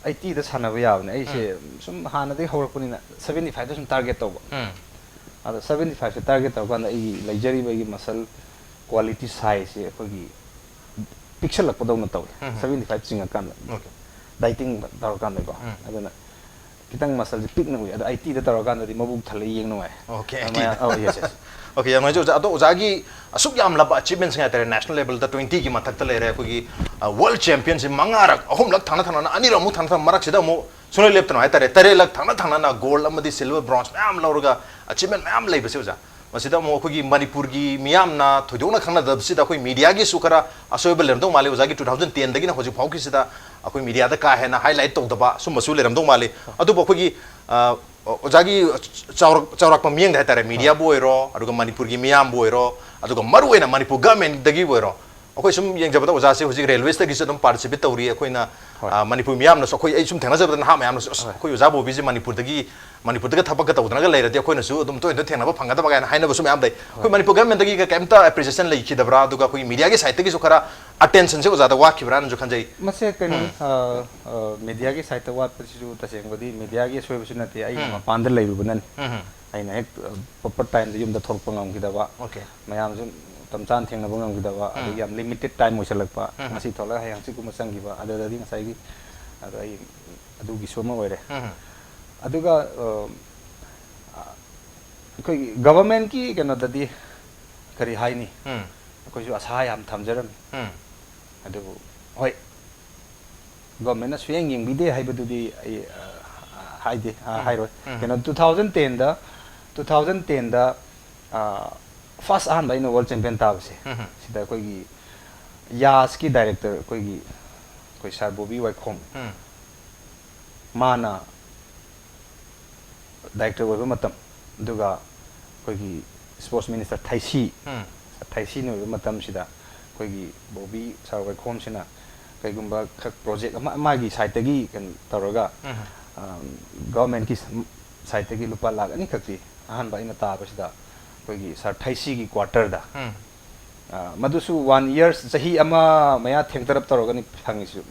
80 da sana ba yawne ai se sum hana de hawrapuni na 75 da sum target to ada 75 se target to kan ai luxury ba gi muscle quality size se khogi pixel lak padau na taw 75 singa kan okay dieting tar kan ba adana kitang muscle pick na wi ada 80 da tar kan di mabuk thale yeng no ai okay oh yes okay yang jo ado ozagi asuk yam laba achievements nga tere national level da 20 ki mathak ta le re khogi world championship mangarak ahum lak thana thana ani ra mu thana marak sida mu sunai lep tana tare lak thana na gold amadi silver bronze mam lawrga achievement mam lei base uja masida mo khogi manipur gi miyam na thodona khangna da sida khoi media gi sukara asoibel lerdo male ozagi 2010 dagi na khoji phau ki sida akoi media da ka hena highlight to daba sum masu lerdo male adu bo khogi ozagi chaurak pa mieng da tare media boiro aduga manipur gi miyam boiro aduga maru ena manipur government dagi boiro akoi sum yeng jabata oza se hoji railways da gi sum participate tawri akoi na manipur miyam na so akoi ai sum thena jabata na ha mayam na akoi oza bo bi je manipur daga thapak ka tawdana ga leira de akoi na su dum to thena ba phanga da ba ga haina ba sum yam dai akoi manipur government dagi ka kemta appreciation lai ki dabra aduga akoi media gi site gi so khara attention se oza da wa ki bra na jo khanjai mase kani media gi site wa pa su ta seng bodi media gi soy bisu na te ai ma pandal lai ru banan ai na ek proper time yum da thor pangam ki da ba okay mayam sum tamchan thengna bangam ki da ba adu yam limited time mo salak pa masi thola hai hang si ku masang gi ba adu da di ngasai gi adu ai adu gi soma oire aduga koi government ki kena dadi kari hai ni koi ju asa yam thamjaram adu hoi government na sweng yeng bide hai badu di hai de hai ro kena 2010 da first an by no world champion ta se sida koi gi yas ki director koi gi koi sar bobi wai khom mana director wa matam duga koi gi sports minister thaisi no matam sida koi gi bobi sar wai khom sina kai gumba khak project ma gi site gi kan taroga government ki site gi lupa lag ani khakti ahan ba ina ta ba sida koi gi sar thaisi gi quarter da madusu 1 years sahi ama maya thengtarap taroga ni phangisu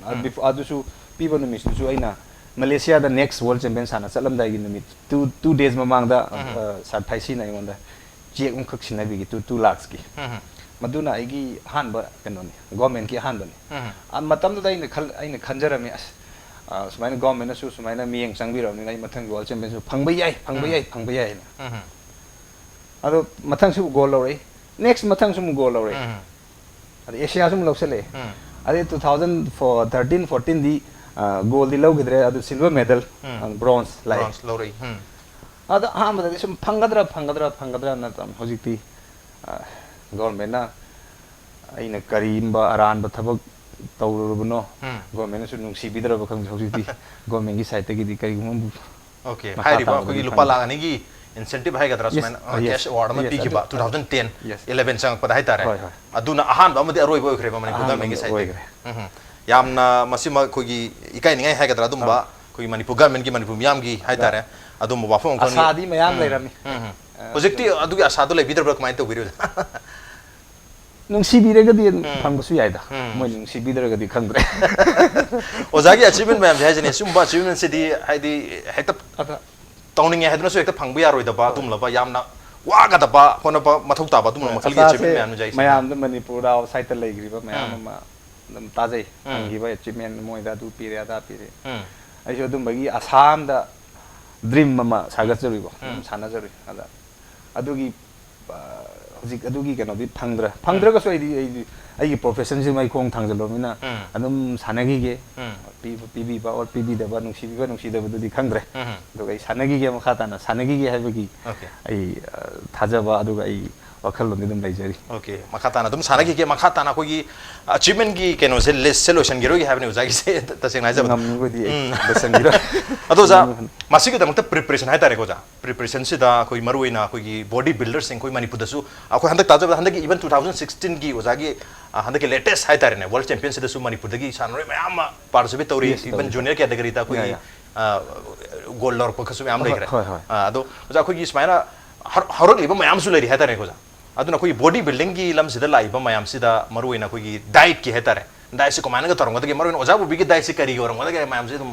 adusu piba no misu aina Malaysia the next world champion sana salam dai gi numit 2 days mamang da sar thaisi na yonda check um khak sina bi gi 2 lakhs ki maduna igi han ba kano ni government ki han ba ni matam da aina khanjarami sumaina government na su sumaina miyeng sangbi ro ni nai mathang world champion su phangba yai ado mathang su goal lore next mathang su goal lore ado asia su loksele ade 2013 14 di gold di low gidre adu silver medal bronze lore ado ha ma da sum phangadra na tam hojikti government na ꯑꯩꯅ ꯀꯔꯤꯝꯕ ꯑꯔꯥꯟꯕ ꯊꯕꯛ ꯇꯧꯔꯨꯔꯕꯅꯣ ꯒꯣꯔꯃꯦꯟꯅꯁꯨ ꯅꯨꯡꯁꯤꯕꯤꯗ꯭ꯔꯕ ꯈꯪꯗꯦ ꯍꯧꯖꯤꯛꯇꯤ ꯒꯣꯔꯃꯦꯟꯒꯤ ꯁꯥꯏꯠꯇꯒꯤꯗꯤ ꯀꯔꯤꯒꯨꯝꯕ okay हाइरिबा कोई लुपा लागानी incentive hai gadra sumen cash award ma pigiba 2010 11 chang pada hai tare aduna ahan ba madi aroi boy khre ba mani pur government gi side yamna masima koi gi ikai ningai hai gadra dum ba koi manipur government gi manipur miyam gi hai tare adum ba phong kon asadi mayam leirami project adu gi asadu le bidra kamai to biru ꯅꯨꯡꯁꯤꯕꯤꯔꯒꯗꯤ ꯐꯪꯕꯁꯨ ꯌꯥꯏꯗ ꯃꯣꯏ ꯅꯨꯡꯁꯤꯕꯤꯗ꯭ꯔꯒꯗꯤ ꯈꯪꯗ꯭ꯔꯦ ꯑꯣꯖꯥꯒꯤ ꯑꯆꯤꯚꯃꯦꯟ ꯃꯌꯥꯝꯁꯦ ꯍꯥꯏꯖꯅꯦ ꯁꯤꯒꯨꯝꯕ ꯑꯆꯤꯚꯃꯦꯟꯁꯤꯗꯤ ꯍꯥꯏꯗꯤ ꯍꯦꯛꯇ ꯇꯧꯅꯤꯡꯉꯦ ꯍꯥꯏꯗꯨꯅꯁꯨ ꯍꯦꯛꯇ ꯐꯪꯕ ꯌꯥꯔꯣꯏꯗꯕ ꯑꯗꯨꯝꯂꯕ ꯌꯥꯝꯅ ꯋꯥꯒꯗꯕ ꯍꯣꯠꯅꯕ ꯃꯊꯧ ꯇꯥꯕ ꯑꯗꯨꯝꯕ ꯃꯈꯜꯒꯤ ꯑꯆꯤꯚꯃꯦꯟ ꯃꯌꯥꯝꯅ ꯖꯥꯏꯁꯦ ꯃꯌꯥꯝꯗ ꯃꯅꯤꯄꯨꯔꯗ ꯑꯥꯎꯠꯁꯥꯏꯗꯇ ꯂꯩꯈ꯭ꯔꯤꯕ ꯃꯌꯥꯝ ꯑꯃ ꯑꯗꯨꯝ ꯇꯥꯖꯩ ꯐꯪꯈꯤꯕ ꯑꯆꯤꯚꯃꯦꯟ ꯃꯣꯏꯗ ꯑꯗꯨ ꯄꯤꯔꯦ ꯑꯗꯥ ꯄꯤꯔꯦ ꯑꯩꯁꯨ ꯑꯗꯨꯝꯕꯒꯤ ꯑꯁꯥꯝꯗ ꯗ꯭ꯔꯤꯝ ꯑꯃ ꯁꯥꯒꯠꯆꯔꯤꯀꯣ ꯑꯗꯨꯝ ꯁꯥꯟꯅꯖꯔꯤ ꯑꯗ ꯑꯗꯨꯒꯤ ꯍꯧꯖꯤꯛ ꯑꯗꯨꯒꯤ ꯀꯩꯅꯣꯗꯤ ꯐꯪꯗ꯭ꯔꯒꯁꯨ ꯑꯩꯒꯤ ꯄ꯭ꯔꯣꯐꯦꯁꯟꯁꯤ ꯃꯩꯈꯣꯡ ꯊꯥꯡꯖꯜꯂꯕꯅꯤꯅ ꯑꯗꯨꯝ ꯁꯥꯟꯅꯈꯤꯒꯦ ꯄꯤꯕꯤꯕ ꯑꯣꯔ ꯄꯤꯕꯤꯗꯕ ꯅꯨꯡꯁꯤꯕꯤꯕ ꯅꯨꯡꯁꯤꯗꯕꯗꯨꯗꯤ ꯈꯪꯗ꯭ꯔꯦ ꯑꯗꯨꯒ ꯑꯩ ꯁꯥꯟꯅꯈꯤꯒꯦ ꯃꯈꯥ ꯇꯥꯅ ꯁꯥꯟꯅꯈꯤꯒꯦ ꯍꯥꯏꯕꯒꯤ ꯑꯩ ꯊꯥꯖꯕ ꯑꯗꯨꯒ ꯑꯩ ꯋꯥꯈꯜꯂꯣꯟꯗꯤ ꯑꯗꯨꯝ ꯂꯩꯖꯔꯤ ओके मखा ताना तुम सानगिगे मखा ताना कोई अचीवमेंट की केनो से लिस्ट से लोशन गिरोगी हैवने उजागी से तसेंग नाइजा नमनुगोदी लोशन गिरो अदो जा मासिगे दमत प्रिपरेशन है तारे को जा प्रिपरेशन से दा कोई मरुइना कोई बॉडी बिल्डर सिंग कोई मणिपुर दसु आको हंदक ताजा हंदक इवन 2016 की उजागी हंदक लेटेस्ट है तारे ने वर्ल्ड चैंपियन से दसु मणिपुर दगी सानरे मयाम पार्टिसिपेट तौरी इवन जूनियर कैटेगरी ता कोई गोल्ड लॉर को खसु मयाम लेगरे अदो उजा कोई स्माइना हरक लिबा मयाम सु लेरी है तारे को जा अदुना कोई बॉडी बिल्डिंग की लम सिदा लाइबा मयाम सिदा मरुइना कोई डाइट की है तारे डाइट से कमाने का तरंग दगे मरुइना ओजाबु बिगे डाइट से करी गरंग दगे मयाम से तुम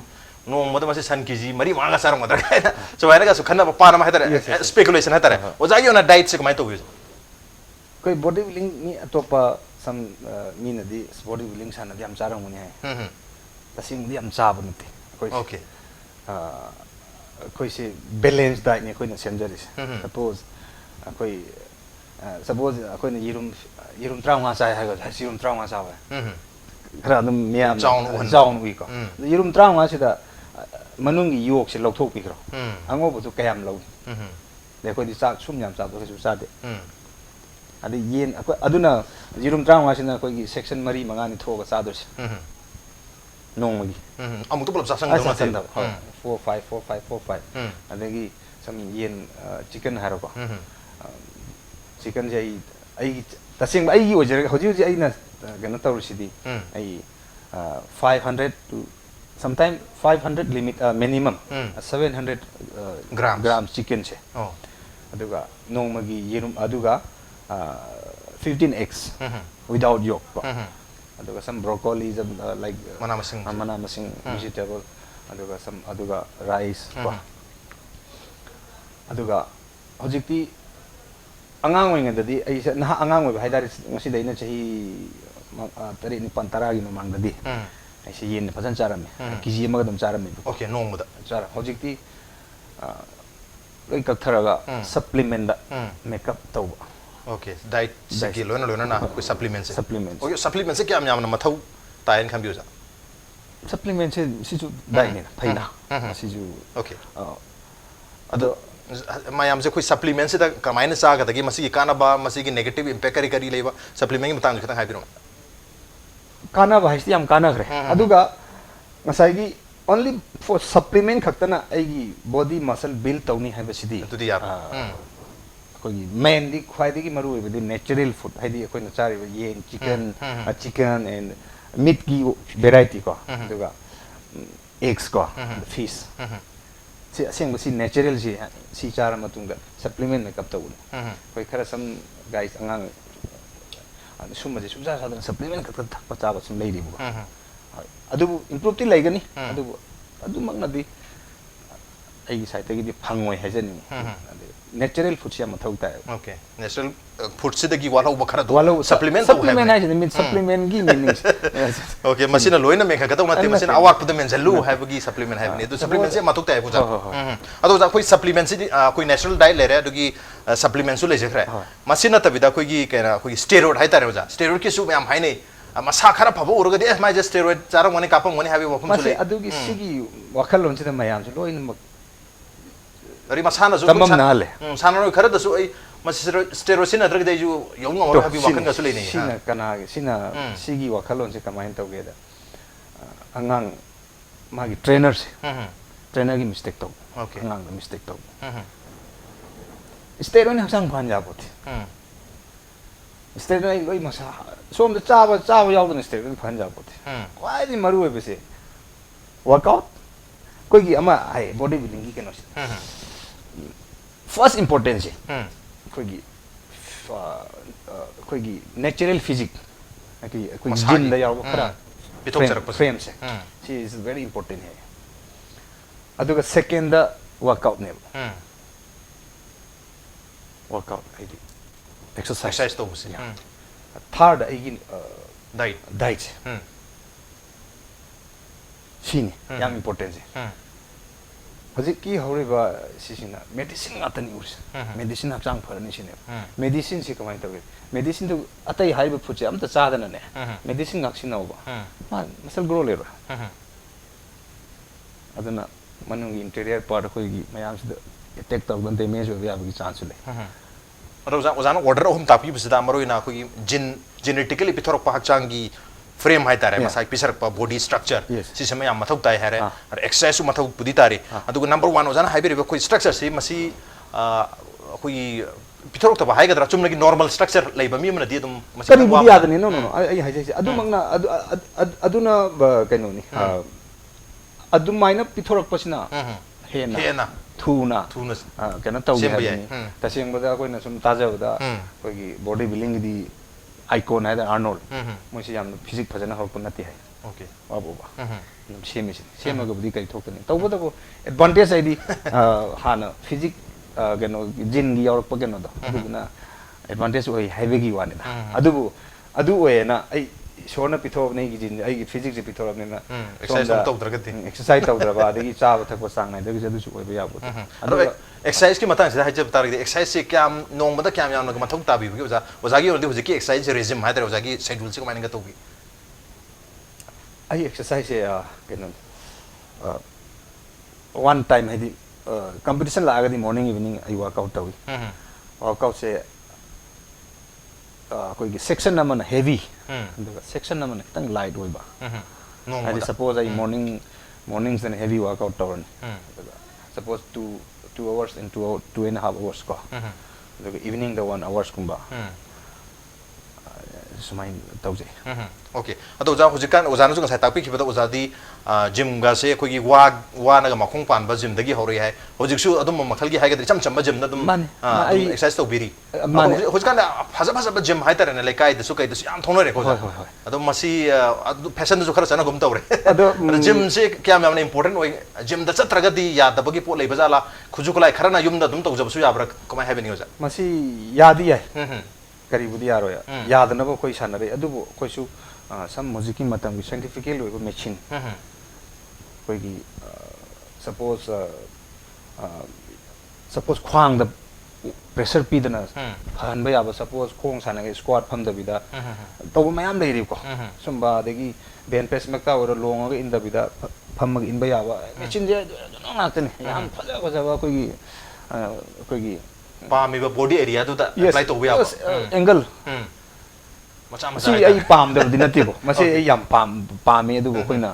नो मद मसे सन केजी मरी मांगा सारंग दगे सो वायना का सुखना पाना है तारे स्पेकुलेशन है तारे ओजागी ओना डाइट से कमाई तो हुई कोई बॉडी बिल्डिंग मी अतोपा सम मी नदी बॉडी बिल्डिंग सान नदी हम चारंग मुनि है तसिंग मुदी हम चाब नते कोई ओके कोई से बैलेंस डाइट ने कोई न सेमजरिस सपोज कोई suppose अखोने yirum trauma sai ha ga yirum trauma sa ba khara dum miyam jawn wi ko yirum trauma sida manung gi yok se lokthok pi kro ango bu tu kayam lo le ko di sa sum yam sa bu su sa de adi yen aduna yirum trauma sina ko gi section mari manga ni thoga sa do nong gi amuk to bulap sa sang do na 4 5 4 5 4 5 adagi sam yen chicken haro ko chicken jai ai tasing ai ojer hoji hoji ai na gana tawrusidi ai 500 to sometime 500 limit minimum 700 grams chicken che aduga nongmagi yerum aduga 15 eggs without yolk aduga some broccoli like mana masing vegetable aduga some aduga rice aduga hojikti angang wing dadi ai na angang wei haidar ngasi daina chahi tari ni pantara gi mamang dadi ai se yen fajan charam kg ma dum charam okay no muda chara hojikti loi kaktharaga supplement da makeup tawba okay diet saki loina na ko supplements okay supplements se kya am na mathau tayen kham biuza supplement se siju diet ne phaina siju okay ado mayam se koi supplements se da kamaina sa ga dagi masi kana ba masi ki negative impact kari leba supplement ki matang khata haibiro kana ba haisti am kana gre aduga ngasai gi only for supplement khaktana ai gi body muscle build tawni haiba sidi tudi ya koi mainly khwai gi maru be natural food haidi koi na chari yen chicken and meat gi variety ko aduga eggs ko fish si asing si natural si chara matunga supplement makeup tawul koi khara some guys angang summa je sumja sadana supplement ka thakpa chaba sum leiri bu adu improve ti laigani adu magna di ai side gi phangoi hajani natural food ya mathau ta okay natural food se dagi wala khara wala supplement ai mean supplement gi meaning okay machine loina me kha mate machine awak pud men jalu hai bagi supplement hai ne to supplement se matuk ta puja ado ja koi supplement se koi natural diet le re adugi supplement su le je khra machine ta bida koi gi kana koi steroid hai ta re ja steroid ki su yam hai ne masa khara phabo urga de ma je steroid charang mone kapam mone habi wakum su le adugi sigi wakal lon se da mayam se loina Dari masana zo tamam na le sana no khara da su ai स्टेरोसिन अदर दे जो यौंग और हाबी वाखन का सुले नहीं सिना कना सिना सिगी वाखलोन से कमाइन तौगे दा अंगांग मागी ट्रेनर से ट्रेनर की मिस्टेक तो अंगांग दा मिस्टेक तो स्टेरोइन हसंग फान जाबोती स्टेरोइन लोई मसा सोम द चाबा यावदन स्टेरोइन फान जाबोती क्वाइ मरु है बेसे वर्कआउट कोई की अमा हाय बॉडी बिल्डिंग की केनो फर्स्ट इंपॉर्टेंस है कोई नेचुरल फिजिक कोई जिम दा याव खरा फ्रेम से शी इज वेरी इंपॉर्टेंट है अदुगा सेकंड दा वर्कआउट ने वर्कआउट आईडी एक्सरसाइज तो बस थर्ड आईगी डाइट शीने याम इंपॉर्टेंट है हजिक की हौरिबा सिसिना मेडिसिन आतनी उर्स मेडिसिन हक्चांग फरनी सिने मेडिसिन से कमाई तबे मेडिसिन तो अतई हाइबा फुचे अमत चादना ने मेडिसिन गक्सिनौबा मा मसल ग्रो लेरो अदना मनुंगी इंटीरियर पार्ट खोगी मयाम से अटैक तौदन डैमेज हो याबगी चांस ले ओजान ऑर्डर अहम तापी बिसदा मरोइना खोगी जेनेटिकली पिथोरक हक्चांगी फ्रेम है तारे मसाई पिसर पर बॉडी स्ट्रक्चर सी समय या मथौ ताई है और एक्सरसाइज मथौ पुदी तारे अदुग नंबर 1 ओजान हाइबे कोई स्ट्रक्चर से मसी कोई पिथोरक तब हाइगदरा चुमनगी नॉर्मल स्ट्रक्चर लेबा मी मनदी दम मसी करी बुदी यादनी नो आई हाइजे अदु मंगना अदुना कैनोनी अदुमाइना पिथोरक पसिना हेना थुना कैनो तौगे तसेंबदा कोइना सुम ताजाबदा कोई बॉडी बिल्डिंग दी आइकॉन है आर्नोल्ड मोसे याम फिजिक फजना हरपन नती है ओके बाबोबा सेम सेमगबदी कई थोकनी तौबदको एडवांटेज आइदी हाना फिजिक गनो जिन गी यावरप गनो दो अदुना एडवांटेज ओय हाइबेगी वानिदा अदु ओयना आई सोना पिथोब नहीं की जिन आई फिजिक से पिथोब ने ना एक्सरसाइज तौद्रगति एक्सरसाइज तौद्रबा अदगी चाब थक सांग नै दगी जदु ओय याबो अदु एक्सरसाइज की मतंग से हाइजे बता रही एक्सरसाइज से क्या नोंबदा क्या याम नग मथौ ताबी बगी ओजा ओजागी ओरदी हुजिकी एक्सरसाइज रेजिम हाइदर ओजागी शेड्यूल से कमाइन गतोगी आई एक्सरसाइज से केनो वन टाइम हैदी कंपटीशन लागदी मॉर्निंग इवनिंग आई वर्कआउट तवी वर्कआउट से कोई सेक्शन नमन हेवी सेक्शन नमन तंग लाइट होइबा आई सपोज आई मॉर्निंग्स एंड हेवी वर्कआउट तवन suppose 2 hours and 2.5 hours ko evening the 1 hours kumba sumain tawje okay ado ja hujikan ozana ju ngai takpi khibada ozadi gym ga se khoi gi wa na ga makhong pan ba gym dagi hori hai hojik su adum makhal gi hai ga cham cham ba gym na dum exercise to biri hujikan phaja ba gym hai tar na lekai da su kai da su yam thonoi re ko ado masi fashion ju khara chana gum tawre ado gym se kya me important oi gym da chatraga di ya da bagi po lei bajala khuju kulai khara na yum da dum tawja su ya bra komai have ni oja masi yadi ai करीबुदी यारो यादनबो कोई सानरे अदुबो कोइसु some music मतम की scientifically ओइबो machine कोई की suppose ख्वांग the pressure पीदना फहन बया suppose खोंग सानगे squat फम दबिदा तब मयाम लेरि को सुंबा देगी बेन प्रेस मक्ता और लोंग इन दबिदा फम इन बया मशीन जे नातने याम फजा फजा कोई की पामी बा बॉडी एरिया तो अप्लाई तो हुआ एंगल मचा सी आई पाम दब दिनती को मसे याम पामे दुगो कोइना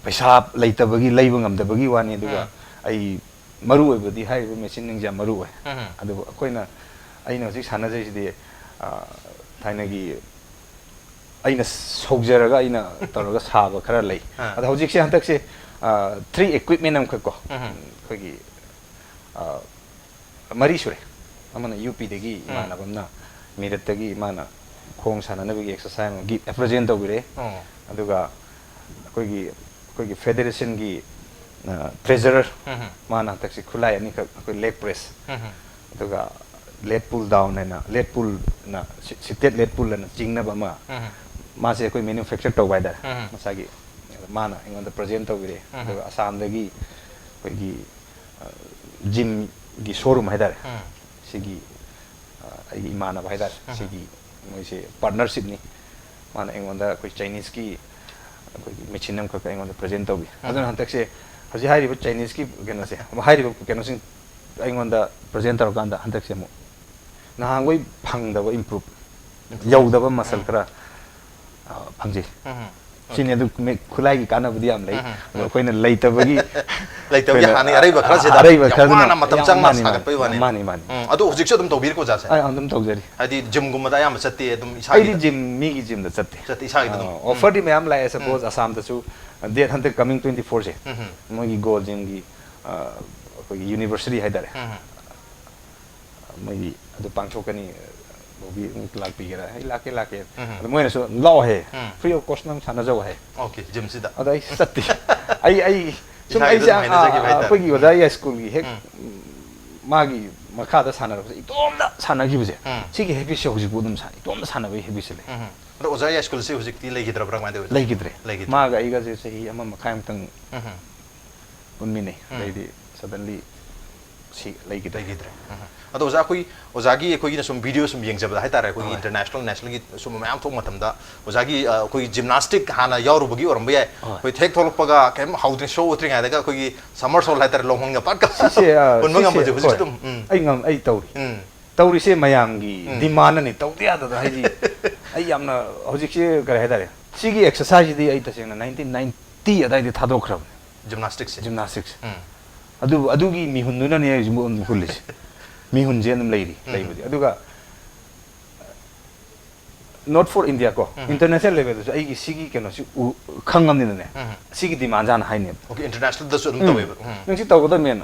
पैसा लेतबगी लेब ngamdabagi वानी दुगा आई मरु ओइबदी हाइ मेसिन निंग जा मरु ओइ अदु कोइना आइना हजि साना जैसिदि थाइनागी आइना सौजरगा आइना तरगा साबा खरा लै अद हजिक से हंतक से 3 इक्विपमेंट हम खको खगी मरी सुरे अमना यूपी देगी माना बमना मेरठ देगी माना खोंग साननबगी एक्सरसाइज गी प्रेजेंट तौबिरे अदुगा कोई फेडरेशन की ट्रेजरर माना तक खुलाई अनि कोई लेग प्रेस अदुगा लेट पुल डाउन है ना लेट पुल ना सिटेड लेट पुल ना चिंगना बमा मासे कोई मैन्युफैक्चर तौ बायदा मसागी माना इंगन द प्रेजेंट तौबिरे अदुगा असम देगी कोई जिम गी शोरूम हैदर सिगी इमाना हैदर सिगी मोइसे पार्टनरशिप नि माना इंगोंदा कोई चाइनीज की कोई मशीन हम को इंगोंदा प्रेजेंट तौबी अदन हंतक से हजि हाइरिबो चाइनीज की केनो से हाइरिबो केनो सिंग ꯑꯩꯉꯣꯟꯗ ꯄ꯭ꯔꯖꯦꯟ ꯇꯧꯔꯀꯥꯟꯗ ꯍꯟꯗꯛꯁꯦ ꯑꯃꯨꯛ ꯅꯍꯥꯟꯈꯣꯏ ꯐꯪꯗꯕ ꯏꯝꯄ꯭ꯔꯨꯞ ꯌꯧꯗꯕ ꯃꯁꯜ ꯈꯔ ꯐꯪꯖꯩ ꯁꯤꯅꯤ ꯑꯗꯨ ꯈꯨꯠꯂꯥꯏꯒꯤ ꯀꯥꯟꯅꯕꯗꯤ ꯌꯥꯝ ꯂꯩ ꯑꯗꯣ ꯑꯩꯈꯣꯏꯅ ꯂꯩꯇꯕꯒꯤ ꯂꯩꯇꯕꯒꯤ ꯍꯥꯟꯅ ꯑꯔꯩꯕ ꯈꯔꯁꯤꯗ ꯑꯔꯩꯕ ꯌꯥꯝ ꯈꯔꯗꯨꯅ ꯋꯥꯅ ꯃꯇꯝ ꯆꯪꯅ ꯁꯥꯒꯠꯄꯩ ꯋꯥꯅꯤ ꯃꯥꯅꯤ ꯃꯥꯅꯤ ꯑꯗꯣ ꯍꯧꯖꯤꯛꯁꯨ ꯑꯗꯨꯝ ꯇꯧꯕꯤꯔꯤꯀꯣ ꯑꯣꯖꯥꯁꯦ ꯑꯩ ꯑꯗꯨꯝ ꯇꯧꯖꯔꯤ ꯍꯥꯏꯗꯤ ꯖꯤꯝꯒꯨꯝꯕꯗ ꯑꯌꯥꯝꯕ ꯆꯠꯇꯦ ꯑꯗꯨꯝ ꯑꯩꯗꯤ ꯏꯁꯥꯒꯤꯗ ꯖꯤꯝ ꯃꯤꯒꯤ ꯖꯤꯝꯗ ꯆꯠꯇꯦ ꯆꯠꯇꯦ ꯏꯁꯥꯒꯤꯗ ꯑꯗꯨꯝ ꯑꯣꯐꯔꯗꯤ ꯃꯌꯥꯝ ꯂꯥꯛꯑꯦ ꯁꯄꯣꯁ ꯑꯁꯥꯝꯗꯁꯨ ꯗꯦꯠ ꯍꯟꯗꯛ ꯀꯃꯤꯡ 24ꯁꯦ ꯃꯣꯏꯒꯤ ꯒꯣꯜ ꯖꯤꯝꯒꯤ ꯑꯩꯈꯣꯏꯒꯤ ꯌꯨꯅꯤꯚꯔꯁꯤꯇꯤ ꯍꯥꯏꯇꯥꯔꯦ ꯃꯣꯏꯒꯤ ꯑꯗꯨ ꯄꯥꯡꯊꯣꯛꯀꯅꯤ ꯕꯣꯕꯤ ꯂꯥꯛꯄꯤꯒꯦꯔꯥ ꯑꯩ ꯂꯥꯛꯀꯦ ꯑꯗꯣ ꯃꯣꯏꯅꯁꯨ ꯂꯥꯛꯑꯣ ꯍꯦ ꯐ꯭ꯔꯤ ꯑꯣꯐ ꯀꯣꯁ ꯅꯪ ꯁꯥꯟꯅꯖꯧ ꯍꯦ ꯑꯣꯀꯦ ꯖꯤꯝꯁꯤꯗ ꯑꯗꯣ ꯑꯩ ꯆꯠꯇꯦ ꯑꯩ ꯁꯨꯝ ꯏꯁꯥꯒꯤꯗ ꯑꯩꯁꯦ ꯑꯗꯨꯝ ꯍꯩꯅꯖꯈꯤꯕ ꯍꯥꯏꯇꯥꯔꯦ ꯑꯩꯈꯣꯏꯒꯤ ꯑꯣꯖꯥ ꯌꯥꯏ ꯁ꯭ꯀꯨꯜꯒꯤ ꯍꯦꯛ ꯃꯥꯒꯤ ꯃꯈꯥꯗ ꯁꯥꯟꯅꯔꯛꯄꯁꯦ ꯏꯇꯣꯝꯗ ꯁꯥꯟꯅꯈꯤꯕꯁꯦ ꯁꯤꯒꯤ ꯍꯦꯕꯤꯠꯁꯦ ꯍꯧꯖꯤꯛꯄꯨ ꯑꯗꯨꯝ ꯏꯇꯣꯝꯗ ꯁꯥꯟꯅꯕꯒꯤ ꯍꯦꯕꯤꯠꯁꯦ ꯂꯩ ꯑꯗꯣ ꯑꯣꯖꯥ ꯌꯥꯏ ꯁ꯭ꯀꯨꯜꯁꯤ ꯍꯧꯖꯤꯛꯇꯤ ꯂꯩꯈꯤꯗ꯭ꯔꯕ꯭ꯔꯥ ꯀꯃꯥꯏꯅ ꯇꯧꯋꯤ ꯂꯩꯈꯤꯗ꯭ꯔꯦ ꯃꯥꯒ ꯑꯩꯒꯁꯦ ꯆꯍꯤ 1.5 ꯄꯨꯟꯃꯤꯟꯅꯩ ꯑꯗꯩꯗꯤ ꯁꯗꯟꯂꯤ ꯁꯤ ꯂꯩꯈꯤꯗ꯭ꯔꯦ ꯑꯗꯣ ꯑꯣꯖꯥ ꯑꯣꯖꯥꯒꯤ ꯑꯩꯈꯣꯏꯒꯤꯅ ꯁꯨꯝ ꯚꯤꯗꯤꯑꯣ ꯁꯨꯝ ꯌꯦꯡꯖꯕꯗ ꯍꯥꯏꯇꯥꯔꯦ ꯑꯩꯈꯣꯏꯒꯤ ꯏꯟꯇꯔꯅꯦꯁꯅꯦꯜ ꯅꯦꯁꯅꯦꯜꯒꯤ ꯁꯨꯝ ꯃꯌꯥꯝ ꯊꯣꯛꯄ ꯃꯇꯝꯗ ꯑꯣꯖꯥꯒꯤ ꯑꯩꯈꯣꯏꯒꯤ ꯖꯤꯝꯅꯥꯁꯇꯤꯛ ꯍꯥꯟꯅ ꯌꯥꯎꯔꯨꯕꯒꯤ ꯑꯣꯏꯔꯝꯕ ꯌꯥꯏ ꯑꯩꯈꯣꯏ ꯊꯦꯛ ꯊꯣꯛꯂꯛꯄꯒ ꯀꯩꯝ ꯍꯧꯗ꯭ꯔꯤ ꯁꯣ ꯎꯠꯇ꯭ꯔꯤꯉꯩꯗꯒ ꯑꯩꯈꯣꯏꯒꯤ ꯁꯝꯃꯔ ꯁꯣꯜ ꯍꯥꯏꯇꯥꯔꯦ ꯂꯣꯡꯍꯣꯟꯒ ꯄꯠꯀ ꯍꯨꯟꯕ ꯉꯝꯕꯁꯦ ꯍꯧꯖꯤꯛꯁꯨ ꯑꯗꯨꯝ ꯑꯩ ꯇꯧꯔꯤ ꯇꯧꯔꯤꯁꯦ ꯃꯌꯥꯝꯒꯤ ꯗꯤꯃꯥꯟꯅꯅꯤ ꯇꯧꯗ ꯌꯥꯗꯗ ꯍꯥꯏꯗꯤ ꯑꯩ ꯌꯥꯝꯅ ꯍꯧꯖꯤꯛꯁꯦ ꯀꯔꯤ ꯍꯥꯏꯇꯥꯔꯦ ꯁꯤꯒꯤ ꯑꯦꯛꯁꯔꯁꯥꯏꯖꯁꯤꯗꯤ ꯑꯩ ꯇꯁꯦꯡꯅ 1990 ꯑꯗꯥꯏꯗ ꯊꯥꯗꯣꯛꯈ꯭ꯔꯕꯅꯤ ꯖꯤꯝꯅꯥꯁꯇꯤꯛꯁꯦ ꯑꯗꯨꯒꯤ ꯃꯤꯍꯨꯟꯗꯨꯅꯅꯦ ꯑꯩ ꯍꯧꯖꯤꯛ ꯍꯨꯜꯂꯤꯁꯦ ꯃꯤꯍꯨꯟꯁꯦ ꯑꯗꯨꯝ ꯂꯩꯕꯗꯤ ꯑꯗꯨꯒ ꯅꯣꯠ ꯐꯣꯔ ꯏꯟꯗꯤꯌꯥ ꯀꯣ ꯏꯟꯇꯔꯅꯦꯁꯅꯦꯜ ꯂꯦꯚꯦꯜꯗꯁꯨ ꯑꯩꯒꯤ ꯁꯤꯒꯤ ꯀꯩꯅꯣꯁꯤ ꯈꯪꯉꯕꯅꯤꯅꯅꯦ ꯁꯤꯒꯤ ꯗꯤꯃꯥꯟꯁꯦ ꯍꯥꯟꯅ ꯍꯥꯏꯅꯦꯕ ꯑꯣꯀꯦ ꯏꯟꯇꯔꯅꯦꯁꯅꯦꯜꯗꯁꯨ ꯑꯗꯨꯝ ꯇꯧꯋꯦꯕ ꯅꯪ ꯁꯤ ꯇꯧꯒꯗꯕꯅꯦꯅ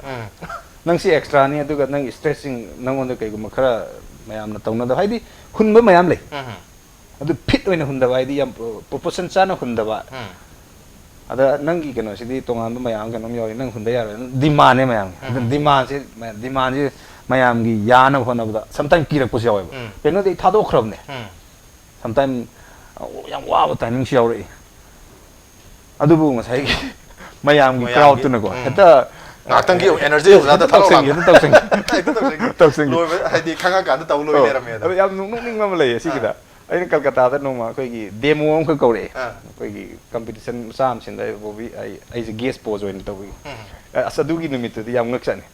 ꯅꯪ ꯁꯤ ꯑꯦꯛꯁꯇ꯭ꯔꯥꯅꯤ ꯑꯗꯨꯒ ꯅꯪ ꯁ꯭ꯇ꯭ꯔꯦꯆꯤꯡ ꯅꯪꯉꯣꯟꯗ ꯀꯩꯒꯨꯝꯕ ꯈꯔ ꯃꯌꯥꯝꯅ ꯇꯧꯅꯗꯕ ꯍꯥꯏꯗꯤ ꯍꯨꯟꯕ ꯃꯌꯥꯝ ꯂꯩ ꯑꯗꯨ ꯐꯤꯠ ꯑꯣꯏꯅ ꯍꯨꯟꯗꯕ ꯍꯥꯏꯗꯤ ꯌꯥꯝ ꯄ꯭ꯔꯣꯄꯣꯔꯁꯟ ꯆꯥꯅ ꯍꯨꯟꯗꯕ ꯑꯗ ꯅꯪꯒꯤ ꯀꯩꯅꯣꯁꯤꯗꯤ ꯇꯣꯉꯥꯟꯕ ꯃꯌꯥꯝ ꯀꯩꯅꯣꯝ ꯌꯥꯎꯔꯤ ꯅꯪ ꯍꯨꯟꯗ ꯌꯥꯔꯣꯏ ꯗꯤꯃꯥꯟꯅꯦ ꯃꯌꯥꯝꯒꯤ ꯑꯗꯨ ꯗꯤꯃꯥꯟꯁꯦ ꯃꯌꯥꯝꯒꯤ ꯌꯥꯅꯕ ꯍꯣꯠꯅꯕꯗ ꯁꯝꯇꯥꯏꯝ ꯀꯤꯔꯛꯄꯁꯨ ꯌꯥꯎꯋꯦꯕ ꯀꯩꯅꯣꯗꯤ ꯑꯩ ꯊꯥꯗꯣꯛꯈ꯭ꯔꯕꯅꯦ ꯁꯝꯇꯥꯏꯝ ꯌꯥꯝ ꯋꯥꯕ ꯇꯥꯏꯃꯤꯡꯁꯨ ꯌꯥꯎꯔꯛꯏ ꯑꯗꯨꯕꯨ ꯉꯁꯥꯏꯒꯤ ꯃꯌꯥꯝꯒꯤ ꯀ꯭ꯔꯥꯎꯗꯇꯨꯅꯀꯣ ꯍꯦꯛꯇ ꯉꯥꯛꯇꯪꯒꯤ ꯑꯦꯅꯔꯖꯤ ꯑꯣꯖꯥꯗ ꯇꯧꯁꯤꯟꯒꯤ ꯂꯣꯏꯕ ꯍꯥꯏꯗꯤ ꯈꯪꯉꯀꯥꯟꯗ ꯇꯧ ꯂꯣꯏ ꯂꯩꯔꯝꯃꯦ ꯑꯗꯣ ꯌꯥꯝ ꯅꯣꯛꯅꯤꯡꯕ ꯑꯃ ꯂꯩꯌꯦ ꯁꯤꯒꯤꯗ ꯑꯩꯅ ꯀꯜꯀꯇꯥꯗ ꯅꯣꯡꯃ ꯑꯩꯈꯣꯏꯒꯤ ꯗꯦꯃꯣ ꯑꯃꯈꯛ ꯀꯧꯔꯛꯑꯦ ꯑꯩꯈꯣꯏꯒꯤ ꯀꯝꯄꯤꯇꯤꯁꯟ ꯃꯆꯥ ꯑꯃ ꯁꯤꯟꯗ ꯕꯣꯕꯤ ꯑꯩꯁꯦ ꯒꯦꯁ ꯄꯣꯖ ꯑꯣꯏꯅ ꯇꯧꯕꯒꯤ ꯑꯁ ꯑꯗꯨꯒꯤ ꯅꯨꯃꯤꯠꯇꯨꯗꯤ ꯌꯥꯝ ꯉꯛꯆꯅꯤ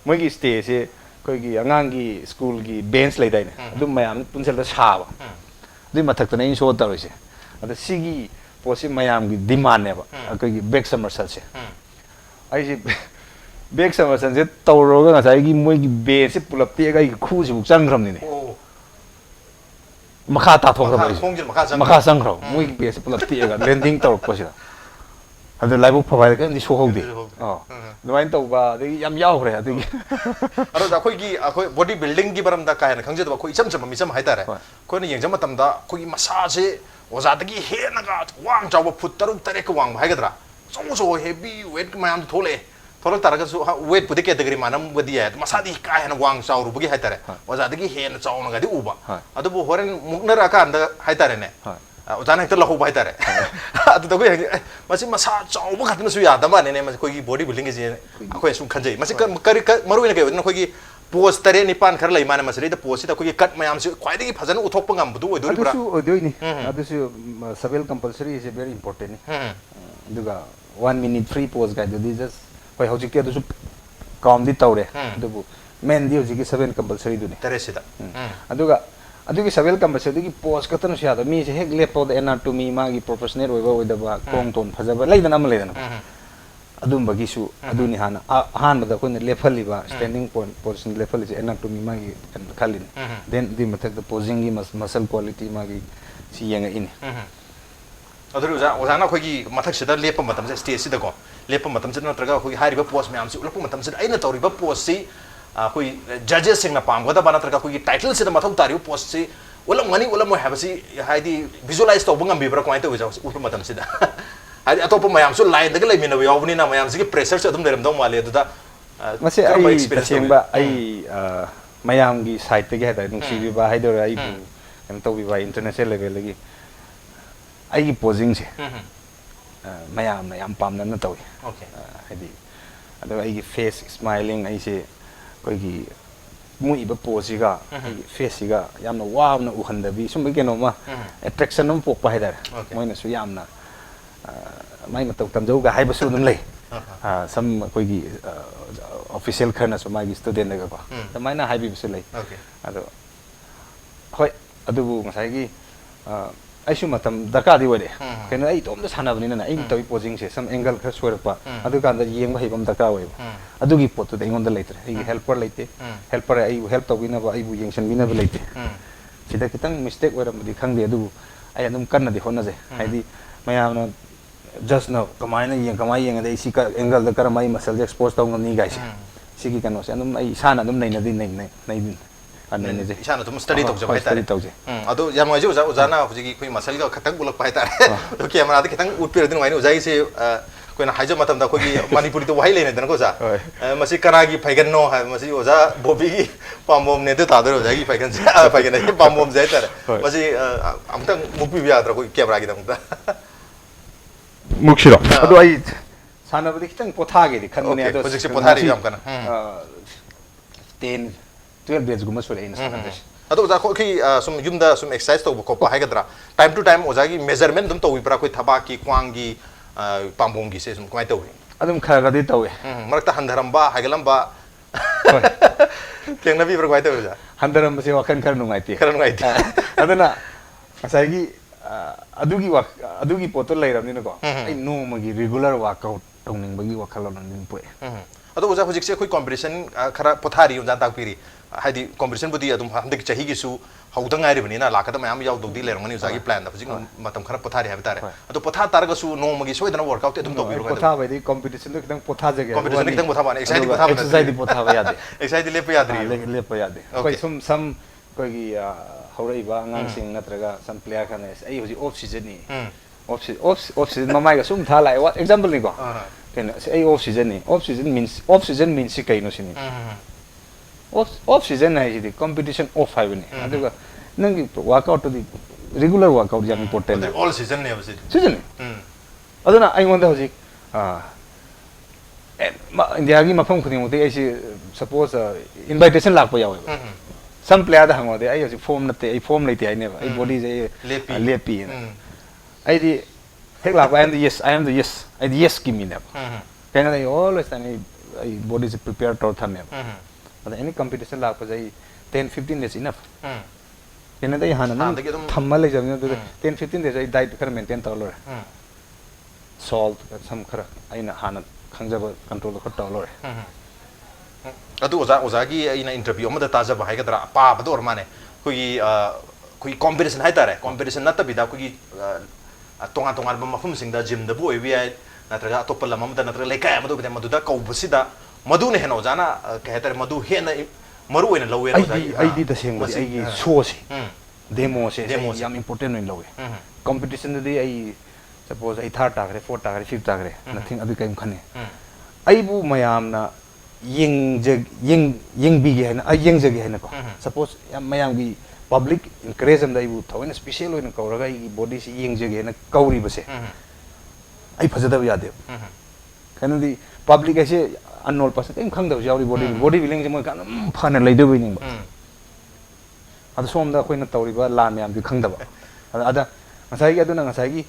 ꯃꯣꯏꯒꯤ ꯁ꯭ꯇꯦꯖꯁꯦ ꯑꯩꯈꯣꯏꯒꯤ ꯑꯉꯥꯡꯒꯤ ꯁ꯭ꯀꯨꯜꯒꯤ ꯕꯦꯟꯆ ꯂꯩꯗꯥꯏꯅꯦ ꯑꯗꯨꯝ ꯃꯌꯥꯝ ꯄꯨꯟꯁꯤꯜꯂ ꯁꯥꯕ ꯑꯗꯨꯏ ꯃꯊꯛꯇꯅ ꯑꯩꯅ ꯁꯣ ꯇꯧꯔꯤꯁꯦ ꯑꯗ ꯁꯤꯒꯤ ꯄꯣꯠꯁꯤ ꯃꯌꯥꯝꯒꯤ ꯗꯤꯃꯥꯟꯅꯦꯕ ꯑꯩꯈꯣꯏꯒꯤ ꯕꯦꯛ ꯁꯝꯃꯔꯁꯜꯁꯦ ꯑꯩꯁꯦ ꯕꯦꯛ ꯁꯝꯃꯔꯁꯜꯁꯦ ꯇꯧꯔꯨꯔꯒ ꯉꯁꯥꯏꯒꯤ ꯃꯣꯏꯒꯤ ꯕꯦꯟꯁꯦ ꯄꯨꯂꯞ ꯇꯦꯛꯑꯒ ꯑꯩꯒꯤ ꯈꯨꯁꯤꯐꯥꯎ ꯆꯪꯈ꯭ꯔꯕꯅꯤꯅꯦ ꯃꯈꯥ ꯇꯥꯊꯣꯛꯈ꯭ꯔꯕ ꯑꯩꯁꯦ ꯃꯈꯥ ꯆꯪꯈ꯭ꯔꯕ ꯃꯣꯏꯒꯤ ꯕꯦꯟꯁꯦ ꯄꯨꯂꯞ ꯇꯦꯛꯑꯒ ꯂꯦꯟꯗꯤꯡ ꯇꯧꯔꯛꯄꯁꯤꯗ ꯑꯗꯨ ꯂꯥꯏꯕꯛ ꯐꯕ ꯍꯥꯏꯔ ꯀꯔꯤꯝꯇ ꯁꯣꯛꯍꯧꯗꯦ ꯑꯗꯨꯃꯥꯏꯅ ꯇꯧꯕ ꯑꯗꯒꯤ ꯌꯥꯝ ꯌꯥꯎꯈ꯭ꯔꯦ ꯑꯗꯒꯤ ꯑꯗꯣ ꯑꯩꯈꯣꯏ ꯕꯣꯗꯤ ꯕꯤꯜꯗꯤꯡꯒꯤ ꯃꯔꯝꯗ ꯀꯥ ꯍꯦꯟꯅ ꯈꯪꯖꯗꯕ ꯑꯩꯈꯣꯏ ꯏꯆꯝ ꯆꯝꯕ ꯃꯤꯆꯝ ꯍꯥꯏꯇꯥꯔꯦ ꯑꯩꯈꯣꯏꯅ ꯌꯦꯡꯖꯕ ꯃꯇꯝꯗ ꯑꯩꯈꯣꯏꯒꯤ ꯃꯁꯥꯁꯦ ꯑꯣꯖꯥꯗꯒꯤ ꯍꯦꯟꯅꯒ ꯋꯥꯡ ꯆꯥꯎꯕ ꯐꯨꯠ 6-7ꯀ ꯋꯥꯡꯕ ꯍꯥꯏꯒꯗ꯭ꯔꯥ ꯑꯆꯧ ꯍꯦꯚꯤ ꯋꯦꯠ ꯃꯌꯥꯝꯗꯣ ꯊꯣꯛꯂꯛ ꯇꯥꯔꯒꯁꯨ ꯋꯦꯠꯄꯨꯗꯤ ꯀꯦꯇꯦꯒꯣꯔꯤ ꯃꯥꯟꯅꯕꯗꯤ ꯌꯥꯏ ꯃꯁꯥꯗꯤ ꯀꯥ ꯍꯦꯟꯅ ꯋꯥꯡ ꯆꯥꯎꯔꯨꯕꯒꯤ ꯍꯥꯏꯇꯥꯔꯦ ꯑꯣꯖꯥꯗꯒꯤ ꯍꯦꯟꯅ ꯆꯥꯎꯅꯒꯗꯤ ꯎꯕ ꯑꯗꯨꯕꯨ ꯍꯣꯔꯦꯟ ꯃꯨꯛꯅꯔꯛꯑꯀꯥꯟꯗ ꯍꯥꯏꯇꯥꯔꯦꯅꯦ ꯑꯣꯖꯥꯅ ꯍꯦꯛꯇ ꯂꯧꯍꯧꯕ ꯍꯥꯏꯇꯥꯔꯦ ꯑꯗꯨꯗ ꯑꯩꯈꯣꯏ ꯃꯁꯤ ꯃꯁꯥ ꯆꯥꯎꯕ ꯈꯛꯇꯅꯁꯨ ꯌꯥꯗꯕ ꯃꯥꯜꯂꯦꯅꯦ ꯑꯩꯈꯣꯏꯒꯤ ꯕꯣꯗꯤ ꯕꯤꯜꯗꯤꯡꯒꯤꯁꯦ ꯑꯩꯈꯣꯏ ꯁꯨꯝ ꯈꯟꯖꯩ ꯃꯁꯤ ꯃꯔꯨꯑꯣꯏꯅ ꯀꯩ ꯑꯣꯏꯗꯣꯏꯅꯣ ꯑꯩꯈꯣꯏꯒꯤ ꯄꯣꯁ 9 ꯈꯔ ꯂꯩ ꯃꯥꯅꯦ ꯃꯁꯤꯗꯩꯗ ꯄꯣꯁꯁꯤꯗ ꯑꯩꯈꯣꯏꯒꯤ ꯀꯠ ꯃꯌꯥꯝꯁꯤ ꯈ꯭ꯋꯥꯏꯗꯒꯤ ꯐꯖꯅ ꯎꯠꯊꯣꯛꯄ ꯉꯝꯕꯗꯨ ꯑꯣꯏꯗꯣꯔꯤꯕ꯭ꯔꯥ ꯑꯗꯨꯁꯨ ꯑꯣꯏꯗꯣꯏꯅꯤ ꯑꯗꯨꯁꯨ ꯁꯕꯦꯜ ꯀꯝꯄꯜꯁꯔꯤ ꯏꯁ ꯚꯦꯔꯤ ꯏꯝꯄꯣꯔꯇꯦꯟꯅꯤ ꯑꯗꯨꯒ 1 minute free pose ꯀꯥꯏꯗꯨꯗꯤ ꯖꯁ ꯍꯣꯏ ꯍꯧꯖꯤꯛꯇꯤ ꯑꯗꯨꯁꯨ ꯀꯥꯎꯟꯗꯤ ꯇꯧꯔꯦ ꯑꯗꯨꯕꯨ ꯃꯦꯟꯗꯤ ꯍꯧꯖꯤꯛꯀꯤ 7 ꯀꯝꯄꯜꯁꯔꯤꯗꯨꯅꯤ ꯇꯔꯦꯠꯁꯤꯗ ꯑꯗꯨꯒ ꯑꯗꯨꯒꯤ 7 ꯀꯝꯄꯜꯁꯔꯤꯒꯤ ꯄꯣꯁ ꯈꯛꯇꯅꯁꯨ ꯌꯥꯗꯕ ꯃꯤꯁꯦ ꯍꯦꯛ ꯂꯦꯞꯄꯗ ꯑꯦꯅꯥꯇꯣꯃꯤ ꯃꯥꯒꯤ ꯄ꯭ꯔꯣꯐꯦꯁꯅꯦꯜ ꯑꯣꯏꯕ ꯑꯣꯏꯗꯕ ꯈꯣꯡ ꯇꯣꯟ ꯐꯖꯕ ꯂꯩꯗꯅ ꯑꯃ ꯂꯩꯗꯅ ꯑꯗꯨꯝꯕꯒꯤꯁꯨ ꯑꯗꯨꯅꯤ ꯍꯥꯟꯅ ꯑꯍꯥꯟꯕꯗ ꯑꯩꯈꯣꯏꯅ ꯂꯦꯞꯍꯜꯂꯤꯕ ꯁ꯭ꯇꯦꯟꯗꯤꯡ ꯄꯣꯖꯤꯁꯟ ꯂꯦꯞꯍꯜꯂꯤꯁꯦ ꯑꯦꯅꯥꯇꯣꯃꯤ ꯃꯥꯒꯤ ꯈꯜꯂꯤꯅꯤ ꯗꯦꯟ ꯑꯗꯨꯒꯤ ꯃꯊꯛꯇ ꯄꯣꯖꯤꯡꯒꯤ ꯃꯁꯜ ꯀ꯭ꯋꯥꯂꯤꯇꯤ ꯃꯥꯒꯤ ꯁꯤ ꯌꯦꯡꯉꯛꯏꯅꯤ ꯑꯗꯨ ꯑꯣꯖꯥꯅ ꯑꯩꯈꯣꯏꯒꯤ ꯃꯊꯛꯁꯤꯗ ꯂꯦꯞꯄ ꯃꯇꯝꯁꯦ ꯁ꯭ꯇꯦꯖꯁꯤꯗꯀꯣ ꯂꯦꯞꯄ ꯃꯇꯝꯁꯤꯗ ꯅꯠꯇ꯭ꯔꯒ ꯑꯩꯈꯣꯏꯒꯤ ꯍꯥꯏꯔꯤꯕ ꯄꯣꯁ ꯃꯌꯥꯝꯁꯤ ꯎꯠꯂꯛꯄ ꯃꯇꯝꯁꯤꯗ ꯑꯩꯅ ꯇꯧꯔꯤꯕ ꯄꯣꯁꯁꯤ ꯑꯩꯈꯣꯏ ꯖꯖꯦꯁꯁꯤꯡꯅ ꯄꯥꯝꯒꯗꯕ ꯅꯠꯇ꯭ꯔꯒ ꯑꯩꯈꯣꯏꯒꯤ ꯇꯥꯏꯇꯜꯁꯤꯗ ꯃꯊꯧ ꯇꯥꯔꯤꯕ ꯄꯣꯁꯁꯤ उलमगनी उलमोय हाबसी हाइदी विजुअलाइज तौब ngambibra कमाय तौ जाउ उप मतम सिदा हाइदी अतोप मयाम सु लाइन दग लेमिनब यावबनी ना मयाम सिगे प्रेशर से अदुम लेरमदौ माले दुदा मसे आई तसेंबा आई मयाम गी साइड तगे हाइदा नुसीबिबा हाइदोर आई कम तौबिबा इंटरनेशनल लेवल लगी आई गी पोजिंग से मयाम ना याम पामना न तौई ओके हाइदी अदो आई गी फेस स्माइलिंग आई से कोई गी मुइबा पोजिगा फेसिगा यामना वावना उहंदबी सुम केनोमा एट्रैक्शन नम पोकपा हाइदार मोइना सु यामना माइ मतौ तमजौगा हाइबसु दम लै सम कोई ऑफिशियल खरना सो मागी स्टूडेंट लगा को तमाइना हाइबी बसे लई ओके अदो होय अदुबु ngसाइगी आइसु मतम दरकार दी वदे केनो आई तोम द सानाबनि ना आई तोई पोजिंग से सम एंगल खर सोरपा अदु कांदा येंग हेबम दरकार ओय अदुगी पोतु दे इंगोंद लेतरे आई हेल्पर लेते हेल्पर आई हेल्प तोबिना बा आई बु येंगसन बिना लेते सिदा कितंग मिस्टेक ओरमदि खंगदे अदुबु आई अदुम कन्ना दे होना जे हाइदी मयामना जस्ट नो कमाइना येंग कमाइ येंग दे इसी का एंगल द करमाई मसल एक्सपोज तोंग नि गाइस सिगी कनो से अदुम आई साना अदुम नैना दि नै अनने जे इसाना तुम स्टडी तौजे भाई स्टडी तौजे अदो याम मजे उजाना हुजिगी कोई मसल का खतंग बुलक पाइ तारे तो कैमरा दे खतंग उठपिर दिन वाइने उजाई से कोइना हाइजो मतम दा कोई मणिपुरी तो वाइ लेने दन को जा मसी कनागी फैगन नो है मसी ओजा बोबी की पामोम ने तो तादर उजागी फैगन से फैगन है पामोम जाय तारे मसी अमतंग मुपी भी आदर कोई कैमरा की दमता मुक्षिरो अदो आई सानाबदि खितंग पोथागे दि खनने अदो होजिकसे पोथारी याम कना 10 12 days गुमा सोरे इन सानादस अदो ओजा कोई सुम युमदा सुम एक्सरसाइज तो कोपा हाइगद्रा टाइम टू टाइम ओजागी मेजरमेंट दम तो विपरा कोई थबा की क्वांगी पामबोंगी से सुम कमाय तौवे अदुम खरगदि तौवे मरकता हंधरंबा हाइगलंबा केंगना भी प्रगवाय तौवे जा हंधरंबा से वखन खर नुंगाइते अदना असाइगी अदुगी पोतो लैरबनिन को आई नोमगी रेगुलर वर्कआउट तौनिंगबगी वखलन दिन पोए अदो ओजा हुजिकसे कोई कॉम्पिटिशन खरा पोथारी उजा ताकपिरी हाइदी कॉम्पिटिशन बुदी अदुम हंदक चही गिसु हौदंग आइरबनि ना लाखत मयाम याव दोदी लेरमनि उजागी प्लान दा हुजिक मतम खरा पोथारी हाबे तारे अदो पोथा तारगसु नोमगी सोइदना वर्कआउट अदुम तौबिरो पोथा बाइदि कॉम्पिटिशन दो कितंग पोथा जगे कॉम्पिटिशन कितंग पोथा बाने एक्सरसाइज पोथा यादे एक्सरसाइज लेप यादरी लेप यादे कोई सम कोई हौरैबा अंगांसिंग नत्रगा सम प्लेयर खाने आई हुजि ऑफ सीजन नि ऑफ सीजन ममाइगा सुम था लाइ व्हाट एग्जांपल नि को केन आई ऑफ सीजन मीन्स कैनो सिनि ऑफ सीजन है जी कंपटीशन ऑफ है बने अदुगा नंगी workout the regular workout yam important है ऑल सीजन ने बसे सीजन अदुना आई वंदा होजि इंडिया की मफम खुदिंग मुते ऐसी सपोज इनविटेशन लाप यावे सम प्लेयर दा हंगोदे आई होजि फॉर्म नते आई फॉर्म लेते आई ने आई बॉडी जे लेपी आई दी हेक लाप आई एम द यस की मीन कैन आई ऑलवेज आई बॉडी से प्रिपेयर टू थमे अदा एनी कंपटीशन लाप जाई 10-15 days इनफ केन दे हाना नम थम्मा ले जम 10-15 days आई डाइट खर मेंटेन तौलो सॉल्ट सम खर आइना हाना खंजब कंट्रोल खर तौलो अदु ओजागी आइना इंटरव्यू अमदा ताजब हाइगद्रा पाबदो ओरमाने कोई कंपटीशन हाइ तारे कंपटीशन नत बिदा कोई तोंगा तोंगा मफम सिंगदा जिम दबो ओइबि आइ नत्रगा अतोपल ममदा नत्र लेकाय मदु बिदा मदुदा कौबसिदा मधु ने हेनो जाना कहतर मधु हेन मरु ओइन लवे आई दी दसेंग बदी आई शो से डेमो से याम इंपोर्टेंट ओइन लवे कंपटीशन दे आई सपोज आई थर्ड टागरे फोर्थ टागरे फिफ्थ टागरे नथिंग अदु काइम खने आई बु मयामना यंग बिगे है ना आई यंग जगे है ना को सपोज मयाम की पब्लिक इनकरेज हम दाई बु थोइन स्पेशल ओइन कौरगा आई बॉडी से यंग जगे है ना कौरी बसे आई फजदब यादे कनो दी पब्लिक ऐसे अननोन पर्सन कहीं खंगदब यावरी बॉडी बिलिंग जे मोय कान फाने लैदो बिनिंग अद सोमदा कोइना तौरिबा लान याम बि खंगदब अदा ngसाई अदुना ngसाई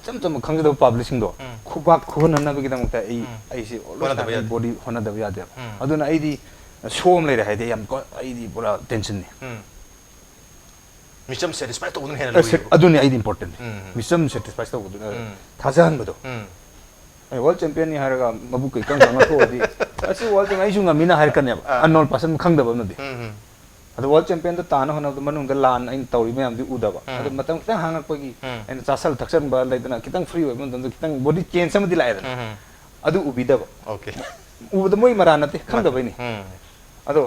चम चम खंगदब पब्लिशिंग दो खुबाक खुहनना बि गिदम ता आई से बॉडी होना दब यादे अदुना आई दी सोम लेरे हाइदे याम आई दी पूरा टेंशन ने मिचम सैटिस्फाई तो उन हेन अदुनी आई दी इंपोर्टेंट मिचम सैटिस्फाई तो उदुना थाजान बदो आई वर्ल्ड चैंपियन नि हारगा मबु कै कंग कंग थोदी असि वर्ल्ड चैंपियन आइसु ngमिना हार कने अननोन पर्सन खंगदब नदि अदो वर्ल्ड चैंपियन तो ताना होना तो मनुंग लान इन तौरी मैम दि उदबा अदो मतम खितंग हांगक पगी एन चासल थक्सन बा लेदना खितंग फ्री होय मन दो खितंग बॉडी चेंज सम दि लायद अदो उबिदब ओके उबद मोय मरानते खंगदबैनि अदो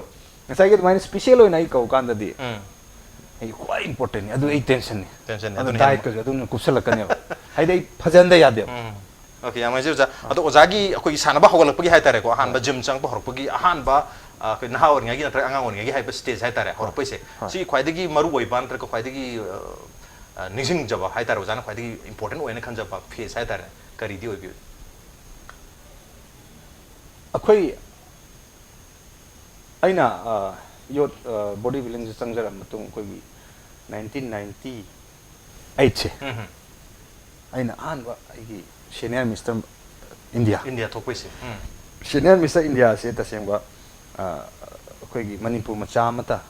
ngसाई के माइन स्पेशल होय नाइ कौ कांद दि आई क्वाइ इंपोर्टेंट अदो ए टेंशन अदो डाइट का अदो कुसल कने हाइदे फजन द यादे ओके आम जे अदो ओजागी कोई सानबा हगलपगी हाय तारे को हान बा जिम चंग हरपगी हान बा कोई नहा ओरंगागी नत्र अंगा ओरंगागी हाय स्टेज हाय तारे हरपैसे सी ख्वाइदगी मरु ओइबा नत्र को ख्वाइदगी निजिंग जबा हाय तारे ओजाना ख्वाइदगी इंपोर्टेंट ओइने खंजबा फेस हाय तारे करिदि ओइबि अखोई आइना यो बॉडी बिल्डिंग से संजर मतुंग कोई 1998 से आइना आन बा आइगी senior Mister India India thokpisi senior Mr. India se tasengba koi gi Manipur macha mata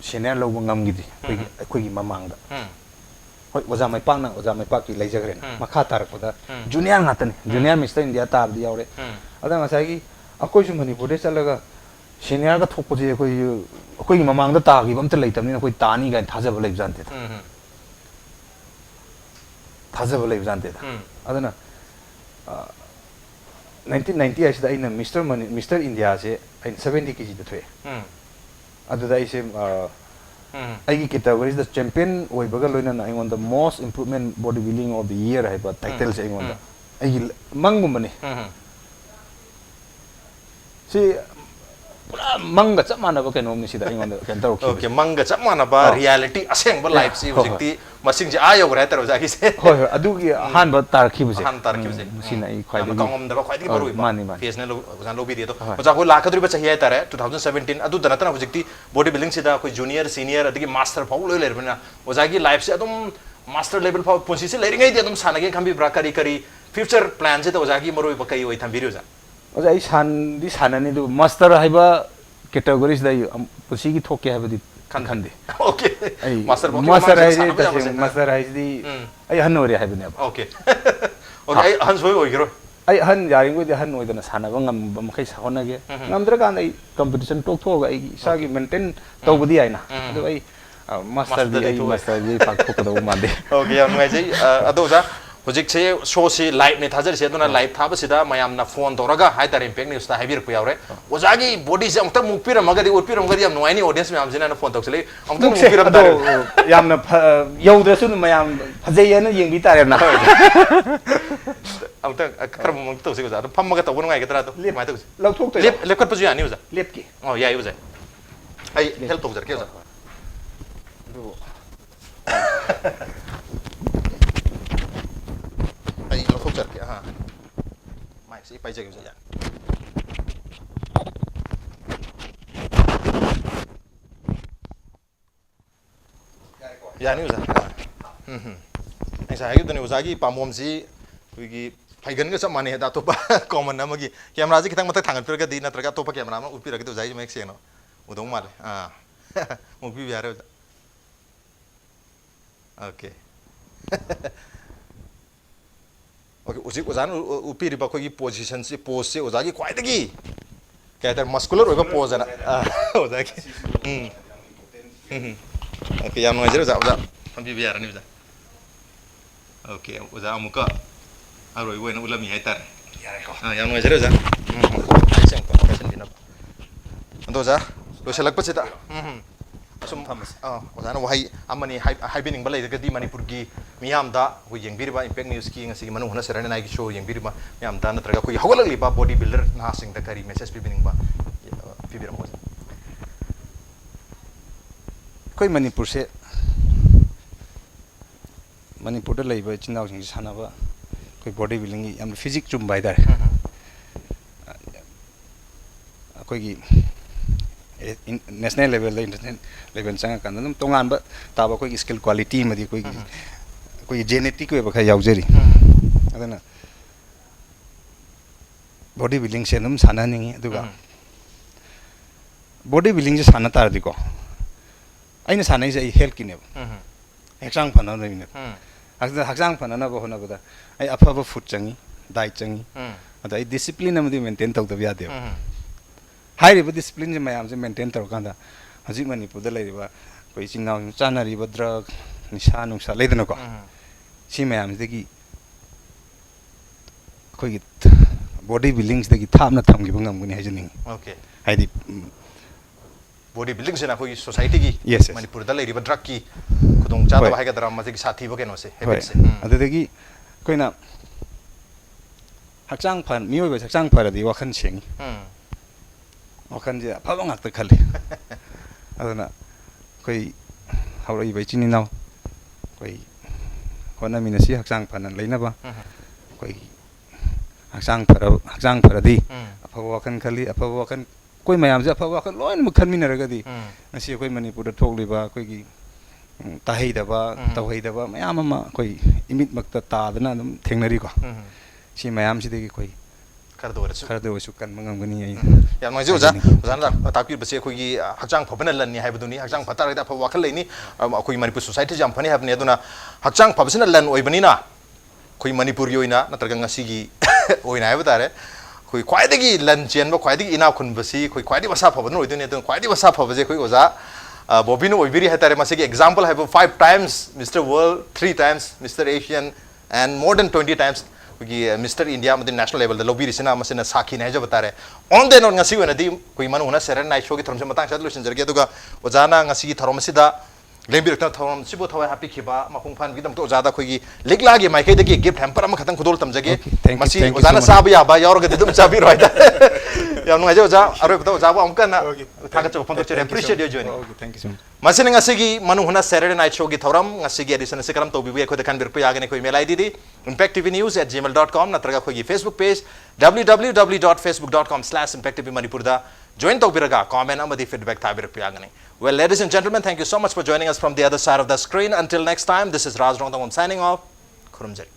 senior lobo ngamgidi koi gi mamang da hoi oja mai pak na oja mai pak ki leijagren makha tarakpada junior ngatani junior Mr. India tabdi yaure ada ngasai gi akoi su Manipur de chalaga senior ga thokpaje koi gi mamang da ta gi bamta leitamni koi tani ga thajaba leibjante thajaba leibjante adana 1990 aisida aina Mr. India se ain 70 kg da thwe aduda aise aigi categories the champion oibaga loina na on the most improvement bodybuilding of the year haiba title se on da aigi mangum bane si pura manga chap mana ba keno mi sida on the kan taw okay manga chap mana ba reality aseng ba life si hojikti masing je ayo gra tar ja ki se hoi adu gi han ba tar khibuse han tar khibuse sina I khwai kangom da ba khwai di baru mani face na lo bi de to ja ko lakha dri ba chahiya tare 2017 adu dana tana hojikti body building sida koi junior senior adigi master phau loi ler bana oja gi life se adum master level phau ponsi se lering ai de adum sana ge khambi bra kari kari future plan se to oja gi maru ba kai oi tham video ja oja I san di sanani du master haiba categories da pusi gi thoke haiba di khande okay master master hai di ai han ore hai bane okay okay han soi oi giro ai han yaring go di han oi dana sana ba ngam ba makai sa hona ge ngam dra kan ai competition tok thog ai sa gi maintain to budi ai na adu ai master di pak thok da ma de okay yam ngai jai adu ja hojik se show si live ne thajar se duna live thaba sida mayam na phone toraga hai tar impact news ta haibir pu yaure ojagi body se amta mukpira magadi utpira magadi am noini audience me am jina na phone tok sele amta mukpira da yam na yauda su mayam phajai na yengbi tare na amta kar mong to se go ja pham maga to ngai ga tra to mai to lau thok to lep kat pa ju ani uja lep ki oh ya uja ai help tok jar ke uja ai lo thok jar ke ha mai si pai jagi uja ya ni uja ai sa gi dani uja gi pamom si wi phaigan ga samane da to ba common na magi camera ji kitang matak thangan pir ga di na traga to pa camera ma upira ga to jai mek seno udong male mo bi biare okay okay usi uzan upiri ba ko gi position si pose se uzagi kwai da gi ka ta muscular oiba pose na uzagi okay yam ngai jero za uza bi biare ni uza okay uza amuka aroi wena ulami haitar yang ngai jero za aiseng pa kasen dinap ando za lo selak pa sita asum thamas oza na wahai amani hai bining balai ga di manipur gi miyam da hu yengbir ba impact news ki ngasi manu hona serana nai gi show yengbir ba miyam da na traga ko hawalak li ba body builder na sing da kari message bi bining ba pibir mo koi Manipur se Manipur da laiba chinau sing sana ba koi body building am physics chum bai dar koi gi national level international level changa kan dum tongan ba ta ba koi skill quality ma di koi genetic we ba kha yaw jeri adana body building se num sana ningi aduga body building se sana tar di ko aina sana se health ki ne hexang phana ne hakjang phana na ba hona ba ai afa ba food changi diet changi adai discipline amdi maintain tau da ya de hai ri ba discipline je mayam je maintain tar kan da haji Manipur da lai ba koi chingnaw chana ri ba drug nisha nungsa leidana ko si mayam de gi koi gi body building de gi thapna thamgi ba ngam gni hajini okay hai di body building se na koi society gi yes Manipur da lai ri ba drug ki kudong cha da ba hai ga drama je gi sathi ba ke no se habit se adu de gi koi na hakjang phan mioi ba hakjang phara di wakhan cheng wakhan je phaba ngak ta khale aduna koi hauroi bai chini naw koi hona minasi hakjang phan leina ba koi hakjang phara di aphaba wakhan khali aphaba wakhan koi mayam je aphaba wakhan loin mu khan minara ga di asi koi Manipur da thokli ba koi gi tahei da ba tawhei da ba mayam ma koi imit makta ta dana dum thengnari ko C ma'am सिदगी कोई खरदो रसु खरदो वसु कन मंगमगनी आई याम नोइजे ओजा ओजाना ताकि बसे खोगी हकचांग फबन लन्नी हाइबदुनी हकचांग फतार दा फ वाखल लेनी खोई मणिपुर सोसाइटी जाम फनी हाबने अदुना हकचांग फबसना लन ओइबनिना खोई मणिपुर योइना नत्रगा ngasiगी ओइना हाइब तारे खोई ख्वाइदगी लन चेन बो ख्वाइदगी इना खुन बसी खोई ख्वाइदगी बसा फबन ओइदुनी अदुन ख्वाइदगी बसा फबजे खोई ओजा बोबिनो ओइबिरी हाइतारे मसेगी एग्जांपल हाइब 5 times Mister World 3 times Mister Asian and more than 20 times we Mr. India at the national level the lobby is na masina saki na jab tare on the non ngasi wana di koi manu huna seren night show ki tharom se matang chat lusin jarge duga ojana ngasi tharom sida lembi rakta tharom sibo thawai happy khiba makung phan gi dam to ojada khoi gi ligla gi mai kai de gi gift hamper am khatang khudol tam jage masi ojana sabu ya ba yor ge dum chabi roi da ya no aja oja aro to oja ba am kana thaga chok phon to appreciate you joining okay thank you so much masina ngasi gi manu huna Saturday night show gi tharom ngasi gi edition se karam to bi ko de kan bir ko ya gane koi mail id di impacttvnews@gmail.com natraga khoi Facebook page www.facebook.com/impacttvmanipur da join to biraga comment amadi feedback tha bir pyagane well ladies and gentlemen thank you so much for joining us from the other side of the screen until next time this is Raj Rongtang signing off khurumjari